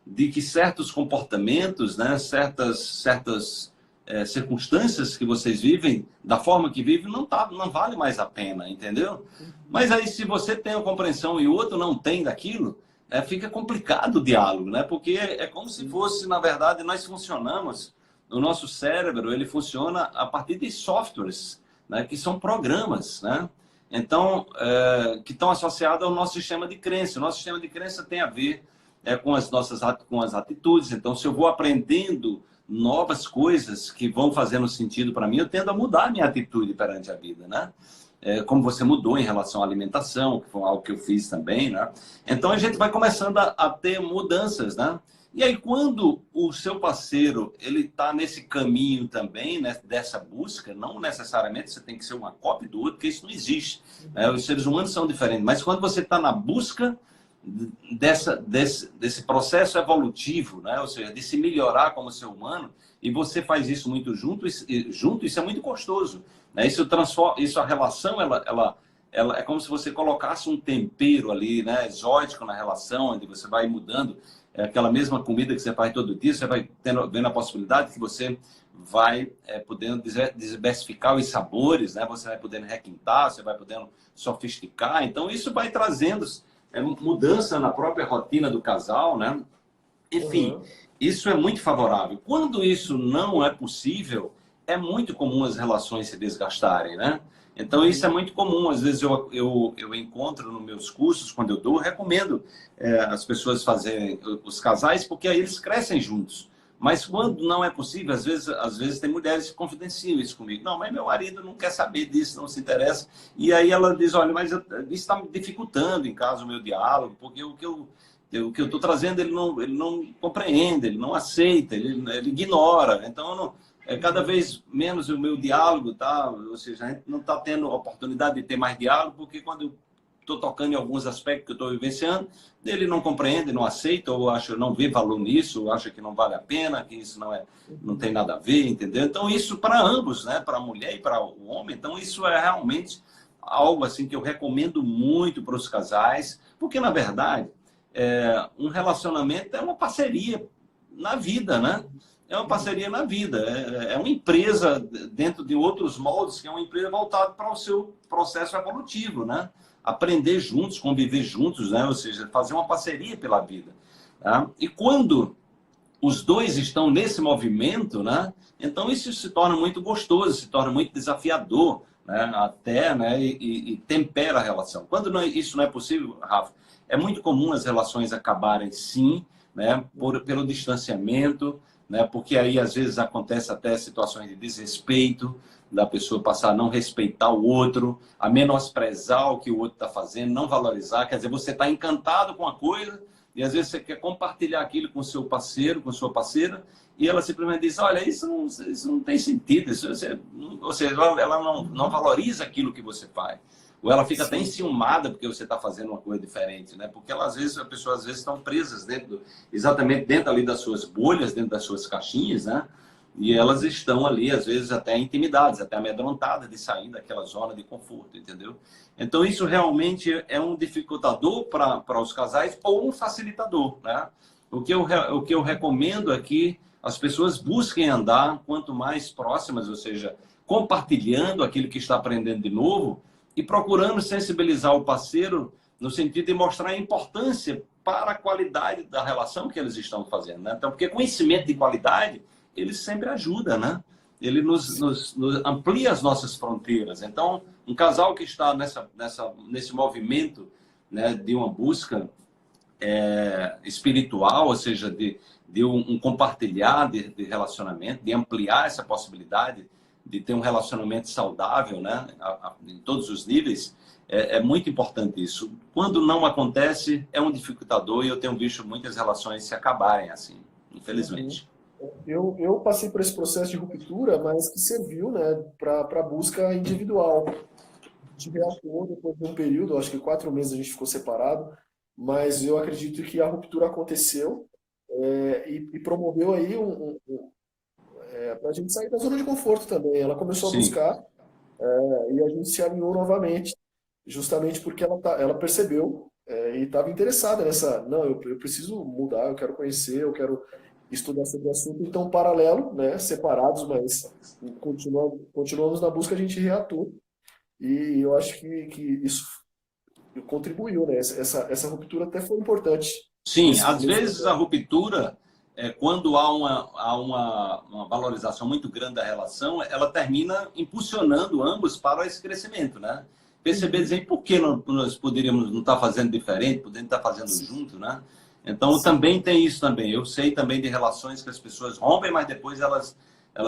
de que certos comportamentos, né, certas circunstâncias que vocês vivem, da forma que vivem, não vale mais a pena, entendeu? uhum, Mas aí, se você tem a compreensão e o outro não tem daquilo, fica complicado o diálogo, né? Porque é como se sim, fosse, na verdade, nós funcionamos, o nosso cérebro, ele funciona a partir de softwares, né, que são programas, né? Então, que estão associados ao nosso sistema de crença. O nosso sistema de crença tem a ver com com as atitudes. Então, se eu vou aprendendo novas coisas que vão fazendo sentido para mim, eu tendo a mudar a minha atitude perante a vida, né? como você mudou em relação à alimentação, que foi algo que eu fiz também, né? Então a gente vai começando a ter mudanças, né? E aí quando o seu parceiro ele está nesse caminho também, né, dessa busca, não necessariamente você tem que ser uma cópia do outro, porque isso não existe, né? Os seres humanos são diferentes, mas quando você está na busca desse processo evolutivo, né? Ou seja, de se melhorar como ser humano, e você faz isso muito junto, isso é muito gostoso, né? Isso transforma, isso a relação, ela é como se você colocasse um tempero ali, né, exótico na relação, onde você vai mudando aquela mesma comida que você faz todo dia, você vai vendo a possibilidade que você vai podendo diversificar os sabores, né? Você vai podendo requintar, você vai podendo sofisticar. Então, isso vai trazendo mudança na própria rotina do casal, né? Enfim, isso é muito favorável. Quando isso não é possível, é muito comum as relações se desgastarem, né? Então, isso é muito comum. Às vezes, eu encontro nos meus cursos, quando eu dou, eu recomendo as pessoas fazerem os casais, porque aí eles crescem juntos. Mas quando não é possível, às vezes tem mulheres que confidenciam isso comigo. Não, mas meu marido não quer saber disso, não se interessa. E aí ela diz, olha, mas isso está me dificultando em casa o meu diálogo, porque o que eu estou trazendo ele não compreende, ele não aceita, ele ignora. Então, cada vez menos o meu diálogo, tá? Ou seja, a gente não está tendo oportunidade de ter mais diálogo, porque quando eu estou tocando em alguns aspectos que eu estou vivenciando, ele não compreende, não aceita, ou acha, não vê valor nisso, ou acha que não vale a pena, que isso não tem nada a ver, entendeu? Então, isso para ambos, né? Para a mulher e para o homem. Então, isso é realmente algo assim que eu recomendo muito para os casais, porque, na verdade, um relacionamento é uma parceria na vida, né? É uma parceria na vida. É uma empresa dentro de outros moldes, que é uma empresa voltada para o seu processo evolutivo, né? Aprender juntos, conviver juntos, né? Ou seja, fazer uma parceria pela vida. Tá? E quando os dois estão nesse movimento, né? Então isso se torna muito gostoso, se torna muito desafiador, né? Até, né? E tempera a relação. Quando isso não é possível, Rafa, é muito comum as relações acabarem, sim, né? Pelo distanciamento, né? Porque aí às vezes acontece até situações de desrespeito, da pessoa passar a não respeitar o outro, a menosprezar o que o outro está fazendo, não valorizar. Quer dizer, você está encantado com a coisa e às vezes você quer compartilhar aquilo com seu parceiro, com sua parceira, e ela simplesmente diz, olha, isso não tem sentido, ou seja, ela não valoriza aquilo que você faz. Ou ela fica até enciumada porque você está fazendo uma coisa diferente, né? Porque as pessoas às vezes estão presas exatamente dentro ali das suas bolhas, dentro das suas caixinhas, né? E elas estão ali, às vezes, até intimidadas, até amedrontadas de sair daquela zona de conforto, entendeu? Então, isso realmente é um dificultador para os casais ou um facilitador, né? O que eu recomendo é que as pessoas busquem andar quanto mais próximas, ou seja, compartilhando aquilo que está aprendendo de novo e procurando sensibilizar o parceiro no sentido de mostrar a importância para a qualidade da relação que eles estão fazendo, né? Então, porque conhecimento de qualidade ele sempre ajuda, né? Ele nos amplia as nossas fronteiras. Então, um casal que está nesse movimento, né, de uma busca espiritual, ou seja, de um compartilhar de relacionamento, de ampliar essa possibilidade de ter um relacionamento saudável, né, em todos os níveis, é muito importante isso. Quando não acontece, é um dificultador e eu tenho visto muitas relações se acabarem assim, infelizmente. Eu passei por esse processo de ruptura, mas que serviu, né, para busca individual. A gente reatou depois de um período, acho que 4 meses a gente ficou separado, mas eu acredito que a ruptura aconteceu e promoveu aí para a gente sair da zona de conforto também. Ela começou a Sim. buscar e a gente se alinhou novamente, justamente porque ela percebeu e estava interessada nessa. Não, eu preciso mudar, eu quero conhecer, eu quero estudar sobre o assunto. Então, paralelo, né, separados, mas continuamos na busca, a gente reatou. E eu acho que isso contribuiu, né? Essa ruptura até foi importante Sim, às nesse vezes a processo. ruptura, quando há uma valorização muito grande da relação, ela termina impulsionando ambos para esse crescimento, né? Perceber, Uhum. dizer, por que nós poderíamos não estar fazendo diferente, podemos estar fazendo Sim, junto, né? Então, sim, também tem isso também. Eu sei também de relações que as pessoas rompem, mas depois ela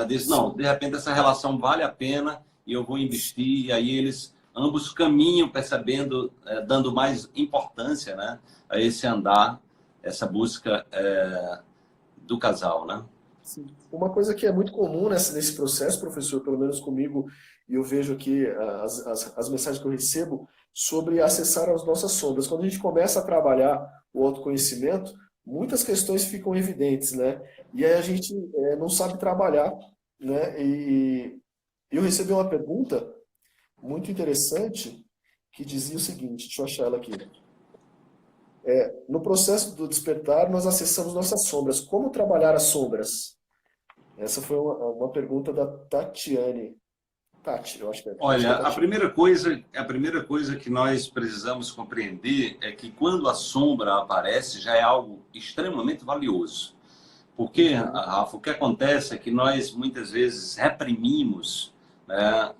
diz, não, sim. de repente essa relação vale a pena e eu vou investir, e aí eles ambos caminham percebendo, dando mais importância, né, a esse andar, essa busca do casal, né? Sim. Uma coisa que é muito comum nesse processo, professor, pelo menos comigo, e eu vejo aqui as mensagens que eu recebo sobre acessar as nossas sombras. Quando a gente começa a trabalhar o autoconhecimento, muitas questões ficam evidentes, né? E aí a gente não sabe trabalhar, né? E eu recebi uma pergunta muito interessante que dizia o seguinte, deixa eu achar ela aqui. No processo do despertar, nós acessamos nossas sombras. Como trabalhar as sombras? Essa foi uma pergunta da Tatiane. Tati, eu acho que acho que é Olha, Tatiane. a primeira coisa que nós precisamos compreender é que quando a sombra aparece, já é algo extremamente valioso. Porque, Uhum, Rafa, o que acontece é que nós muitas vezes reprimimos, né,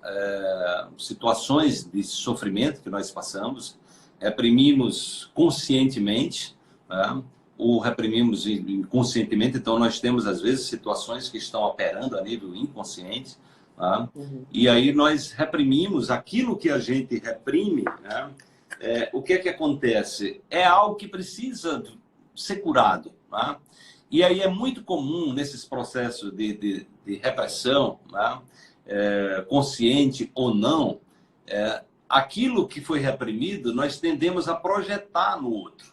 situações de sofrimento que nós passamos, reprimimos conscientemente, né, ou reprimimos inconscientemente. Então, nós temos, às vezes, situações que estão operando a nível inconsciente, tá? uhum, E aí nós reprimimos aquilo que a gente reprime, né? O que é que acontece? É algo que precisa ser curado, tá? E aí é muito comum nesses processos de repressão, né? Consciente ou não, aquilo que foi reprimido, nós tendemos a projetar no outro,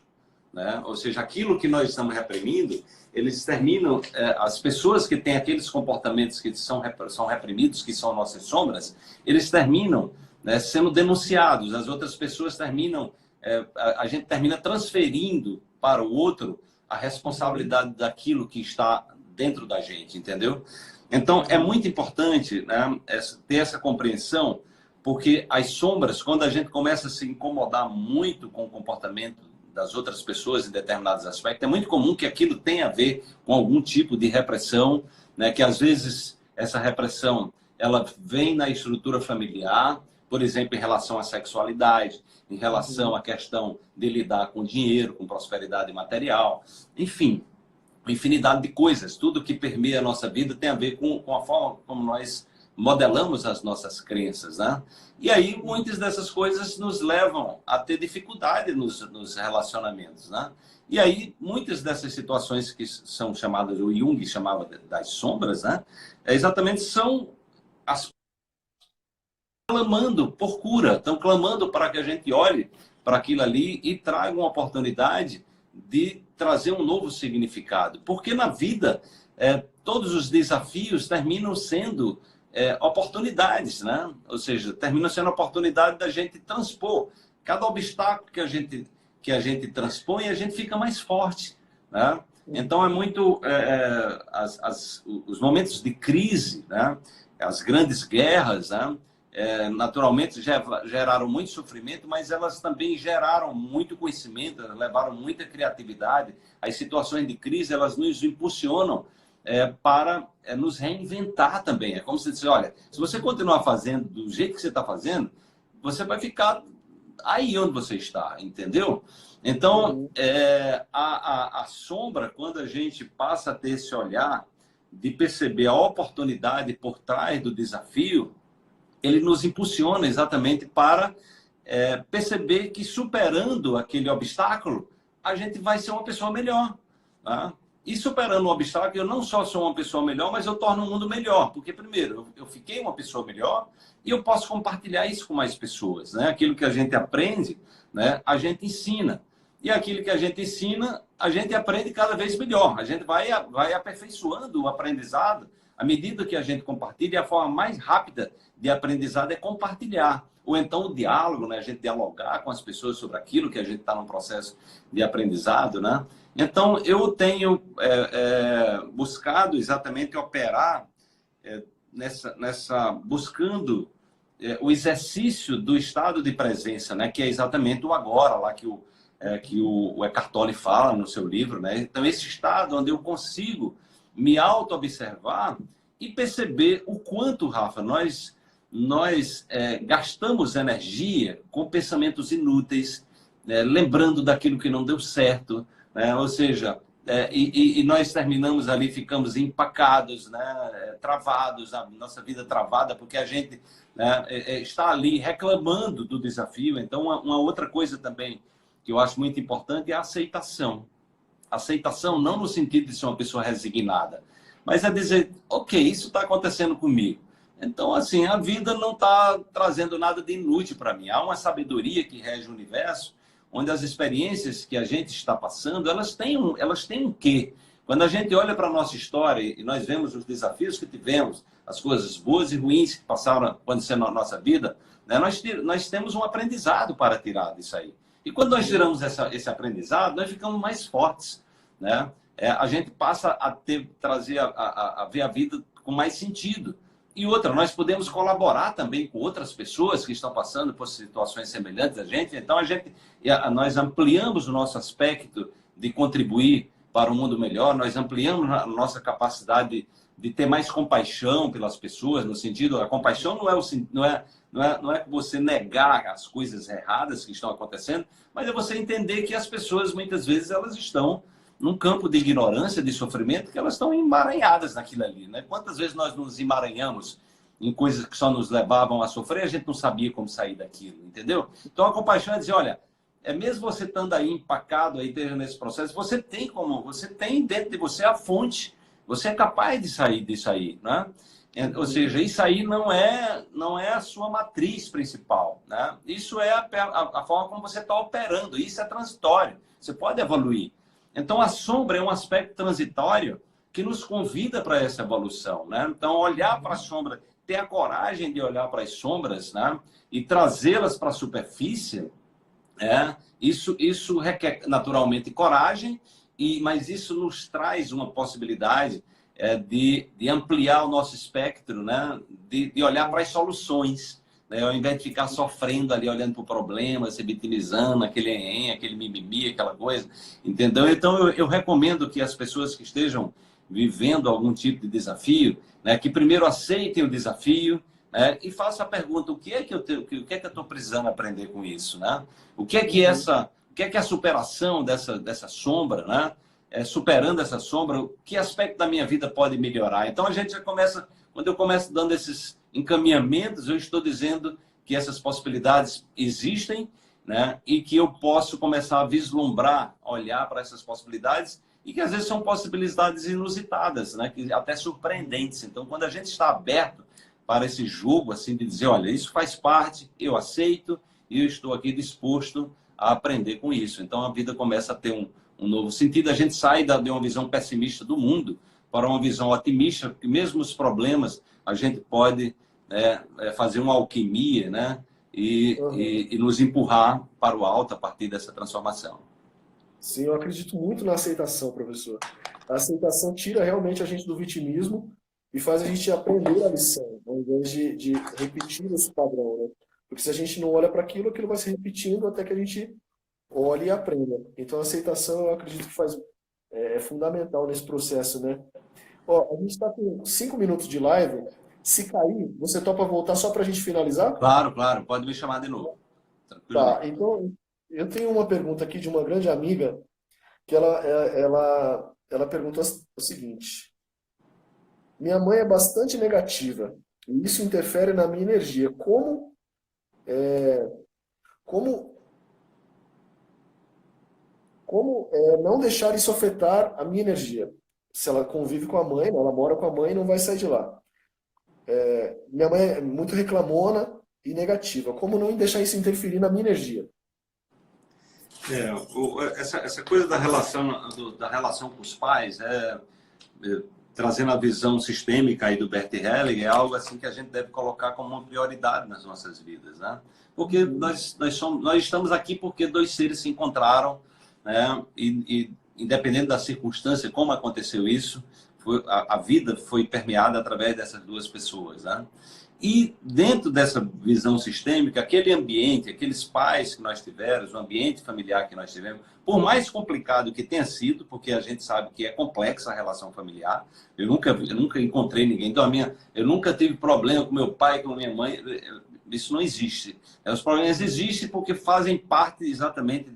né? Ou seja, aquilo que nós estamos reprimindo, eles terminam, as pessoas que têm aqueles comportamentos que são reprimidos, que são nossas sombras, eles terminam, né, sendo denunciados, as outras pessoas terminam, a gente termina transferindo para o outro a uhum, responsabilidade daquilo que está dentro da gente, entendeu? Então, é uhum, muito importante, né, ter essa compreensão, porque as sombras, quando a gente começa a se incomodar muito com o comportamento das outras pessoas em determinados aspectos, é muito comum que aquilo tenha a ver com algum tipo de repressão, né, que às vezes essa repressão ela vem na estrutura familiar, por exemplo, em relação à sexualidade, em relação uhum. à questão de lidar com dinheiro, com prosperidade material, enfim, uma infinidade de coisas. Tudo que permeia a nossa vida tem a ver com a forma como nós modelamos as nossas crenças, né? E aí muitas dessas coisas nos levam a ter dificuldade nos relacionamentos, né? E aí muitas dessas situações que são chamadas, o Jung chamava das sombras, né? Exatamente são as clamando por cura, estão clamando para que a gente olhe para aquilo ali e traga uma oportunidade de trazer um novo significado. Porque na vida, todos os desafios terminam sendo oportunidades, né? Ou seja, terminam sendo oportunidade da gente transpor. Cada obstáculo que a gente transpõe, a gente fica mais forte, né? Então, é muito... os momentos de crise, né? As grandes guerras, né? Naturalmente geraram muito sofrimento, mas elas também geraram muito conhecimento, levaram muita criatividade. As situações de crise, elas nos impulsionam para nos reinventar também. É como se disse, olha, se você continuar fazendo do jeito que você está fazendo, você vai ficar aí onde você está, entendeu? Então, Uhum. a sombra, quando a gente passa a ter esse olhar de perceber a oportunidade por trás do desafio, ele nos impulsiona exatamente para perceber que superando aquele obstáculo, a gente vai ser uma pessoa melhor. Tá? E superando o obstáculo, eu não só sou uma pessoa melhor, mas eu torno o mundo melhor. Porque, primeiro, eu fiquei uma pessoa melhor e eu posso compartilhar isso com mais pessoas. Né? Aquilo que a gente aprende, né, a gente ensina. E aquilo que a gente ensina, a gente aprende cada vez melhor. A gente vai aperfeiçoando o aprendizado à medida que a gente compartilha. A forma mais rápida de aprendizado é compartilhar. Ou então o diálogo, né? A gente dialogar com as pessoas sobre aquilo que a gente está num processo de aprendizado, né? Então, eu tenho buscado exatamente operar buscando o exercício do estado de presença, né? Que é exatamente o agora, lá que o Eckhart Tolle fala no seu livro, né? Então, esse estado onde eu consigo me auto-observar e perceber o quanto, Rafa, nós gastamos energia com pensamentos inúteis, lembrando daquilo que não deu certo, né? Ou seja, e nós terminamos ali, ficamos empacados, né, travados, a nossa vida travada, porque a gente, né, está ali reclamando do desafio. Então, uma outra coisa também que eu acho muito importante é a aceitação. Aceitação não no sentido de ser uma pessoa resignada, mas é dizer, ok, isso está acontecendo comigo. Então, assim, a vida não está trazendo nada de inútil para mim. Há uma sabedoria que rege o universo, onde as experiências que a gente está passando, elas têm um quê? Quando a gente olha para a nossa história e nós vemos os desafios que tivemos, as coisas boas e ruins que passaram acontecendo na nossa vida, né, nós temos um aprendizado para tirar disso aí. E quando nós tiramos esse aprendizado, nós ficamos mais fortes, né? A gente passa a a ver a vida com mais sentido. E outra, nós podemos colaborar também com outras pessoas que estão passando por situações semelhantes a gente. Então, nós ampliamos o nosso aspecto de contribuir para um mundo melhor, nós ampliamos a nossa capacidade de ter mais compaixão pelas pessoas, no sentido, a compaixão não é você negar as coisas erradas que estão acontecendo, mas é você entender que as pessoas, muitas vezes, elas estão num campo de ignorância, de sofrimento, que elas estão emaranhadas naquilo ali, né? Quantas vezes nós nos emaranhamos em coisas que só nos levavam a sofrer, a gente não sabia como sair daquilo, entendeu? Então, a compaixão é dizer, olha, mesmo você estando aí empacado, aí, esteja nesse processo, você tem dentro de você a fonte, você é capaz de sair disso aí, né? Ou seja, isso aí não é a sua matriz principal, né? Isso é a forma como você está operando, isso é transitório, você pode evoluir. Então, a sombra é um aspecto transitório que nos convida para essa evolução, né? Então, olhar para a sombra, ter a coragem de olhar para as sombras, né? E trazê-las para a superfície, isso requer naturalmente coragem, mas isso nos traz uma possibilidade de ampliar o nosso espectro, né? De olhar para as soluções, né? Ao invés de ficar sofrendo ali, olhando para o problema, se vitimizando, aquele mimimi, aquela coisa, entendeu? Então, eu recomendo que as pessoas que estejam vivendo algum tipo de desafio, né, que primeiro aceitem o desafio, né, e façam a pergunta, o que é que eu estou precisando aprender com isso, né? O que é que a superação dessa sombra, né? Superando essa sombra, que aspecto da minha vida pode melhorar? Então, a gente já começa, quando eu começo dando esses encaminhamentos, eu estou dizendo que essas possibilidades existem, né? E que eu posso começar a vislumbrar, olhar para essas possibilidades, e que às vezes são possibilidades inusitadas, né? Que até surpreendentes. Então, quando a gente está aberto para esse jogo, assim, de dizer, olha, isso faz parte, eu aceito, e eu estou aqui disposto a aprender com isso. Então, a vida começa a ter um novo sentido. A gente sai de uma visão pessimista do mundo para uma visão otimista, que mesmo os problemas, a gente pode fazer uma alquimia, né? E nos empurrar para o alto a partir dessa transformação. Sim, eu acredito muito na aceitação, professor. A aceitação tira realmente a gente do vitimismo e faz a gente aprender a lição, ao invés de repetir esse padrão, né? Porque se a gente não olha para aquilo, aquilo vai se repetindo até que a gente olhe e aprenda. Então, a aceitação, eu acredito que é fundamental nesse processo, né? Ó, a gente está com 5 minutos de live. Se cair, você topa voltar só para a gente finalizar? Claro, claro. Pode me chamar de novo. Tá, então, eu tenho uma pergunta aqui de uma grande amiga, que ela pergunta o seguinte: minha mãe é bastante negativa, e isso interfere na minha energia. Como não deixar isso afetar a minha energia? Se ela convive com a mãe, né, ela mora com a mãe e não vai sair de lá. Minha mãe é muito reclamona e negativa. Como não deixar isso interferir na minha energia? Essa coisa da relação com os pais, trazendo a visão sistêmica aí do Bert Hellinger, é algo assim que a gente deve colocar como uma prioridade nas nossas vidas, né? Porque nós estamos aqui porque dois seres se encontraram, né? E independente da circunstância, como aconteceu isso, a vida foi permeada através dessas duas pessoas, né? E dentro dessa visão sistêmica, aquele ambiente, aqueles pais que nós tivemos, o ambiente familiar que nós tivemos, por mais complicado que tenha sido, porque a gente sabe que é complexa a relação familiar, eu nunca encontrei ninguém, então eu nunca tive problema com meu pai, com minha mãe, isso não existe. Os problemas existem porque fazem parte exatamente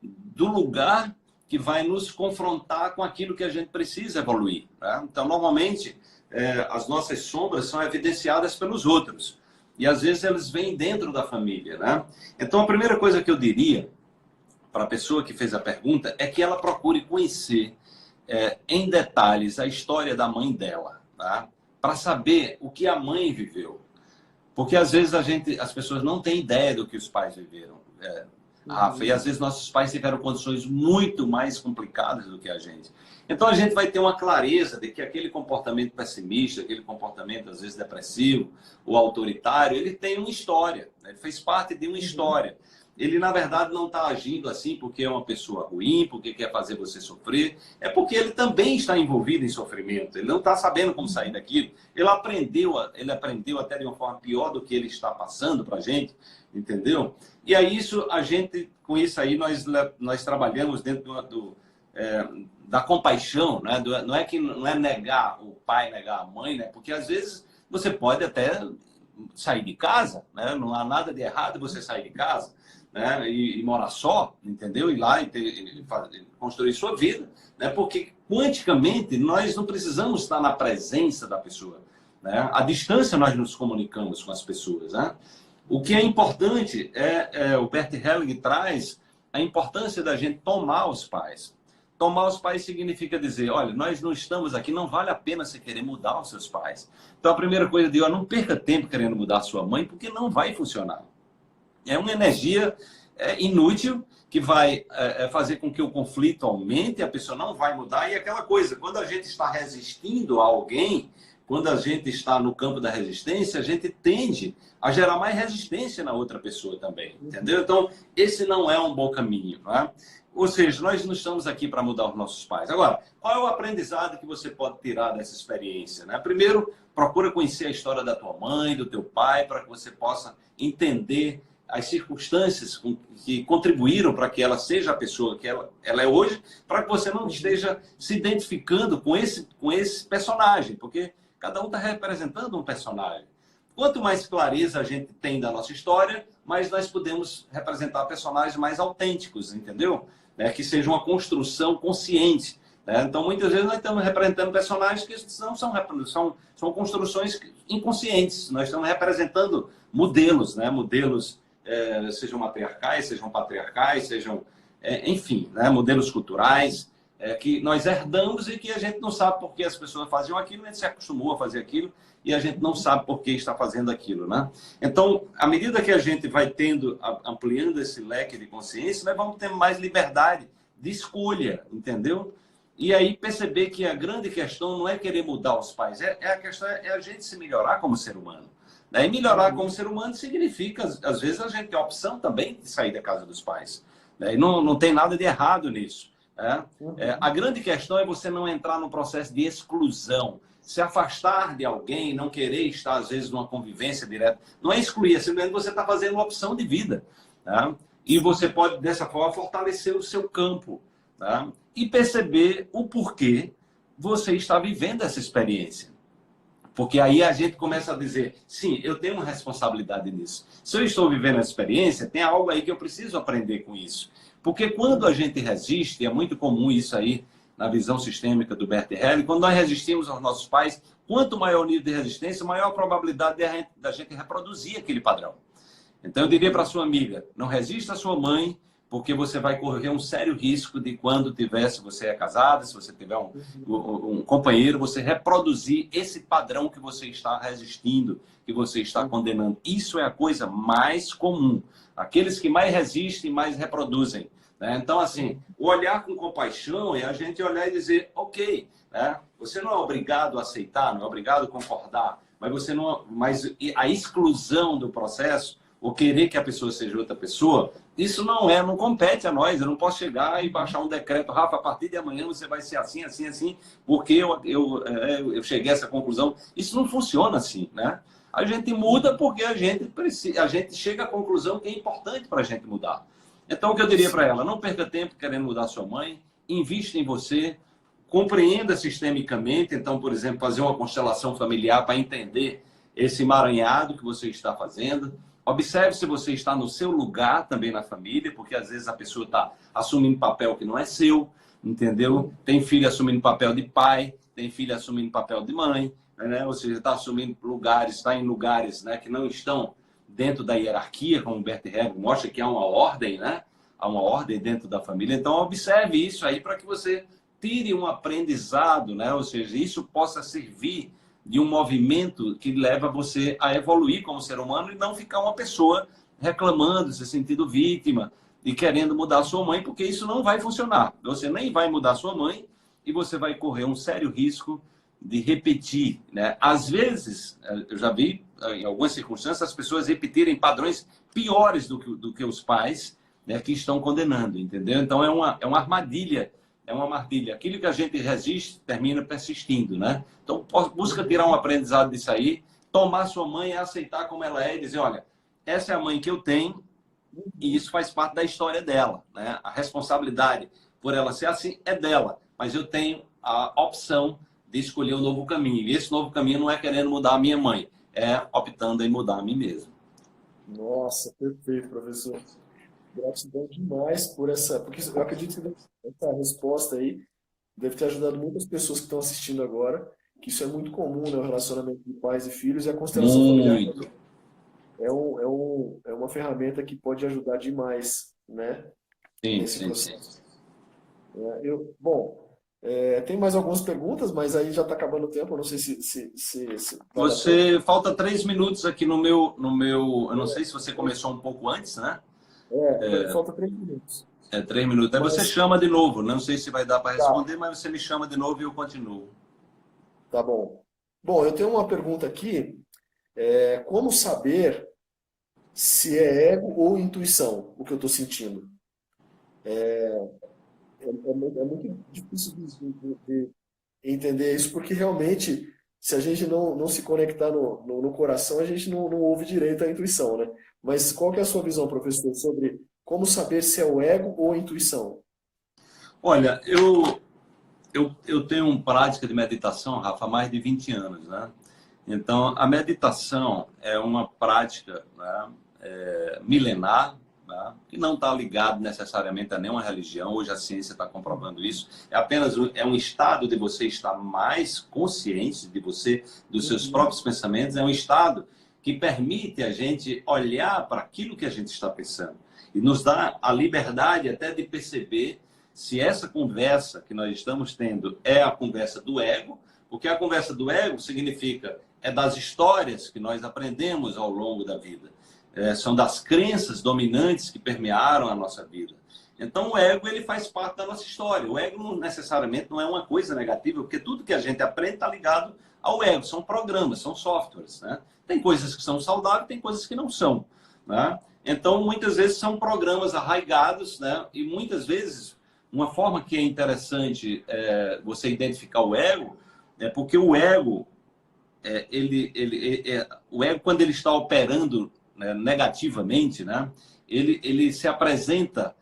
do lugar que vai nos confrontar com aquilo que a gente precisa evoluir, né? Então, normalmente, as nossas sombras são evidenciadas pelos outros. E, às vezes, eles vêm dentro da família, né? Então, a primeira coisa que eu diria para a pessoa que fez a pergunta é que ela procure conhecer em detalhes a história da mãe dela, tá? Para saber o que a mãe viveu. Porque, às vezes, as pessoas não têm ideia do que os pais viveram, Rafa, e às vezes nossos pais tiveram condições muito mais complicadas do que a gente. Então a gente vai ter uma clareza de que aquele comportamento pessimista, aquele comportamento às vezes depressivo ou autoritário, ele tem uma história, né? Ele fez parte de uma história. Ele, na verdade, não está agindo assim porque é uma pessoa ruim, porque quer fazer você sofrer. É porque ele também está envolvido em sofrimento. Ele não está sabendo como sair daquilo. Ele aprendeu até de uma forma pior do que ele está passando para a gente, entendeu? E aí, com isso aí, nós trabalhamos dentro da compaixão, né? Não é negar o pai, negar a mãe, né? Porque, às vezes, você pode até sair de casa, né? Não há nada de errado você sair de casa, né? E morar só, entendeu? Ir lá e construir sua vida, né? Porque quanticamente nós não precisamos estar na presença da pessoa, né? À distância nós nos comunicamos com as pessoas, né? O que é importante o Bert Helling traz a importância da gente tomar os pais. Tomar os pais significa dizer, olha, nós não estamos aqui, não vale a pena você querer mudar os seus pais. Então a primeira coisa de não perca tempo querendo mudar sua mãe, porque não vai funcionar. É uma energia inútil que vai fazer com que o conflito aumente, a pessoa não vai mudar. E aquela coisa, quando a gente está resistindo a alguém, quando a gente está no campo da resistência, a gente tende a gerar mais resistência na outra pessoa também, entendeu? Então, esse não é um bom caminho, né? Ou seja, nós não estamos aqui para mudar os nossos pais. Agora, qual é o aprendizado que você pode tirar dessa experiência, né? Primeiro, procura conhecer a história da tua mãe, do teu pai, para que você possa entender as circunstâncias que contribuíram para que ela seja a pessoa que ela é hoje, para que você não esteja se identificando com esse personagem, porque cada um está representando um personagem. Quanto mais clareza a gente tem da nossa história, mais nós podemos representar personagens mais autênticos, entendeu? Que seja uma construção consciente, né? Então, muitas vezes, nós estamos representando personagens que não são construções inconscientes. Nós estamos representando modelos, né? Modelos, sejam matriarcais, sejam patriarcais, sejam, enfim, né? Modelos culturais, que nós herdamos e que a gente não sabe por que as pessoas faziam aquilo, a gente se acostumou a fazer aquilo e a gente não sabe por que está fazendo aquilo, né? Então, à medida que a gente vai ampliando esse leque de consciência, nós vamos ter mais liberdade de escolha, entendeu? E aí perceber que a grande questão não é querer mudar os pais, a questão é a gente se melhorar como ser humano. E melhorar como ser humano significa, às vezes, a gente tem a opção também de sair da casa dos pais. E não tem nada de errado nisso. A grande questão é você não entrar num processo de exclusão, se afastar de alguém, não querer estar, às vezes, numa convivência direta. Não é excluir, é simplesmente você está fazendo uma opção de vida. E você pode, dessa forma, fortalecer o seu campo. E perceber o porquê você está vivendo essa experiência. Porque aí a gente começa a dizer, sim, eu tenho uma responsabilidade nisso. Se eu estou vivendo essa experiência, tem algo aí que eu preciso aprender com isso. Porque quando a gente resiste, é muito comum isso aí na visão sistêmica do Bert Helling, quando nós resistimos aos nossos pais, quanto maior o nível de resistência, maior a probabilidade da gente reproduzir aquele padrão. Então eu diria para a sua amiga, não resista à sua mãe, porque você vai correr um sério risco de quando se você é casada, se você tiver um companheiro, você reproduzir esse padrão que você está resistindo, que você está condenando. Isso é a coisa mais comum. Aqueles que mais resistem, mais reproduzem. Então, assim, o olhar com compaixão é a gente olhar e dizer, ok, você não é obrigado a aceitar, não é obrigado a concordar, mas a exclusão do processo, ou querer que a pessoa seja outra pessoa, isso não compete a nós. Eu não posso chegar e baixar um decreto, Rafa, a partir de amanhã você vai ser assim, assim, assim, porque eu cheguei a essa conclusão. Isso não funciona assim, né? A gente muda porque a gente chega à conclusão que é importante para a gente mudar. Então, o que eu diria para ela? Não perca tempo querendo mudar sua mãe, invista em você, compreenda sistemicamente. Então, por exemplo, fazer uma constelação familiar para entender esse emaranhado que você está fazendo. Observe se você está no seu lugar também na família, porque às vezes a pessoa está assumindo papel que não é seu, entendeu? Tem filho assumindo papel de pai, tem filho assumindo papel de mãe, né? Ou seja, está assumindo lugares, está em lugares, né, que não estão dentro da hierarquia, como o Bert Hellinger mostra que há uma ordem, né? Há uma ordem dentro da família. Então, observe isso aí para que você tire um aprendizado, né? Ou seja, isso possa servir de um movimento que leva você a evoluir como ser humano e não ficar uma pessoa reclamando, se sentindo vítima e querendo mudar sua mãe, porque isso não vai funcionar. Você nem vai mudar sua mãe e você vai correr um sério risco de repetir, né? Às vezes, eu já vi em algumas circunstâncias as pessoas repetirem padrões piores do que os pais, né, que estão condenando, entendeu? Então é uma armadilha. É uma armadilha. Aquilo que a gente resiste termina persistindo, né? Então, busca tirar um aprendizado disso aí, tomar sua mãe e aceitar como ela é e dizer, olha, essa é a mãe que eu tenho e isso faz parte da história dela, né? A responsabilidade por ela ser assim é dela, mas eu tenho a opção de escolher um novo caminho. E esse novo caminho não é querendo mudar a minha mãe, é optando em mudar a mim mesmo. Nossa, perfeito, professor. Gratidão demais por essa, porque eu acredito que essa resposta aí deve ter ajudado muitas pessoas que estão assistindo agora, que isso é muito comum, né, o relacionamento de pais e filhos, e a constelação familiar Muito. é uma ferramenta que pode ajudar demais, né, Sim, nesse sim, sim. processo. Bom, tem mais algumas perguntas, mas aí já está acabando o tempo, eu não sei se vale a pena. Falta 3 minutos aqui eu não sei se você começou um pouco antes, né? Falta 3 minutos. 3 minutos. Aí você Mas, chama de novo. Não sei se vai dar para tá, responder, mas você me chama de novo e eu continuo. tá bom. Bom, eu tenho uma pergunta aqui. Como saber se é ego ou intuição o que eu estou sentindo? É muito difícil de entender isso, porque realmente, se a gente não se conectar no coração, a gente não ouve direito a intuição, né? Mas qual que é a sua visão, professor, sobre como saber se é o ego ou a intuição? Olha, eu tenho uma prática de meditação, Rafa, há mais de 20 anos, né? Então, a meditação é uma prática, né, milenar, né, que não está ligado necessariamente a nenhuma religião. Hoje a ciência está comprovando isso. É apenas um estado de você estar mais consciente de você, dos seus Uhum. próprios pensamentos. É um estado que permite a gente olhar para aquilo que a gente está pensando e nos dá a liberdade até de perceber se essa conversa que nós estamos tendo é a conversa do ego, porque a conversa do ego significa das histórias que nós aprendemos ao longo da vida. São das crenças dominantes que permearam a nossa vida. Então, o ego ele faz parte da nossa história. O ego necessariamente não é uma coisa negativa, porque tudo que a gente aprende está ligado ao ego. São programas, são softwares, né? Tem coisas que são saudáveis, tem coisas que não são, né? Então, muitas vezes são programas arraigados, né? E muitas vezes, uma forma que é interessante você identificar o ego é porque o ego o ego, quando ele está operando, né, negativamente, né, ele se apresenta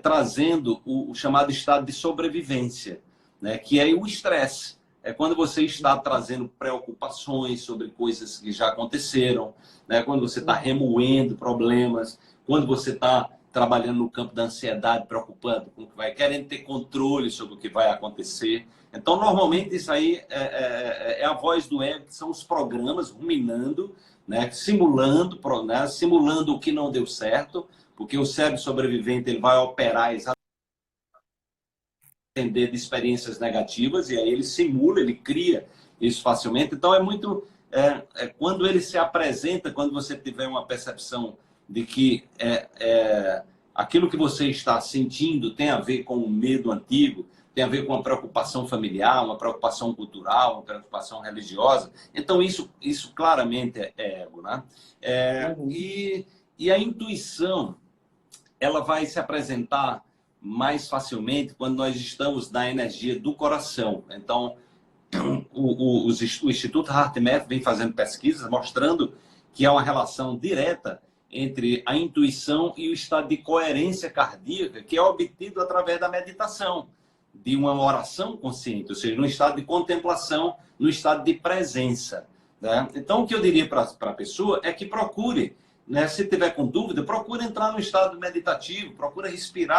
trazendo o chamado estado de sobrevivência, né, que é o estresse. É quando você está trazendo preocupações sobre coisas que já aconteceram, né, quando você está remoendo problemas, quando você está trabalhando no campo da ansiedade, preocupado com o que vai, querendo ter controle sobre o que vai acontecer. Então, normalmente, isso aí é a voz do ego, que são os programas ruminando, né, simulando o que não deu certo, porque o cérebro sobrevivente ele vai operar exatamente de experiências negativas, e aí ele simula, ele cria isso facilmente. Então, quando ele se apresenta, quando você tiver uma percepção de que aquilo que você está sentindo tem a ver com um medo antigo, tem a ver com uma preocupação familiar, uma preocupação cultural, uma preocupação religiosa. Então, isso claramente é ego, né? Uhum. E a intuição, ela vai se apresentar mais facilmente quando nós estamos na energia do coração. Então, o Instituto HeartMath vem fazendo pesquisas mostrando que há uma relação direta entre a intuição e o estado de coerência cardíaca que é obtido através da meditação, de uma oração consciente, ou seja, no estado de contemplação, no estado de presença, né? Então, o que eu diria para a pessoa é que procure, né? Se tiver com dúvida, procura entrar no estado meditativo, procura respirar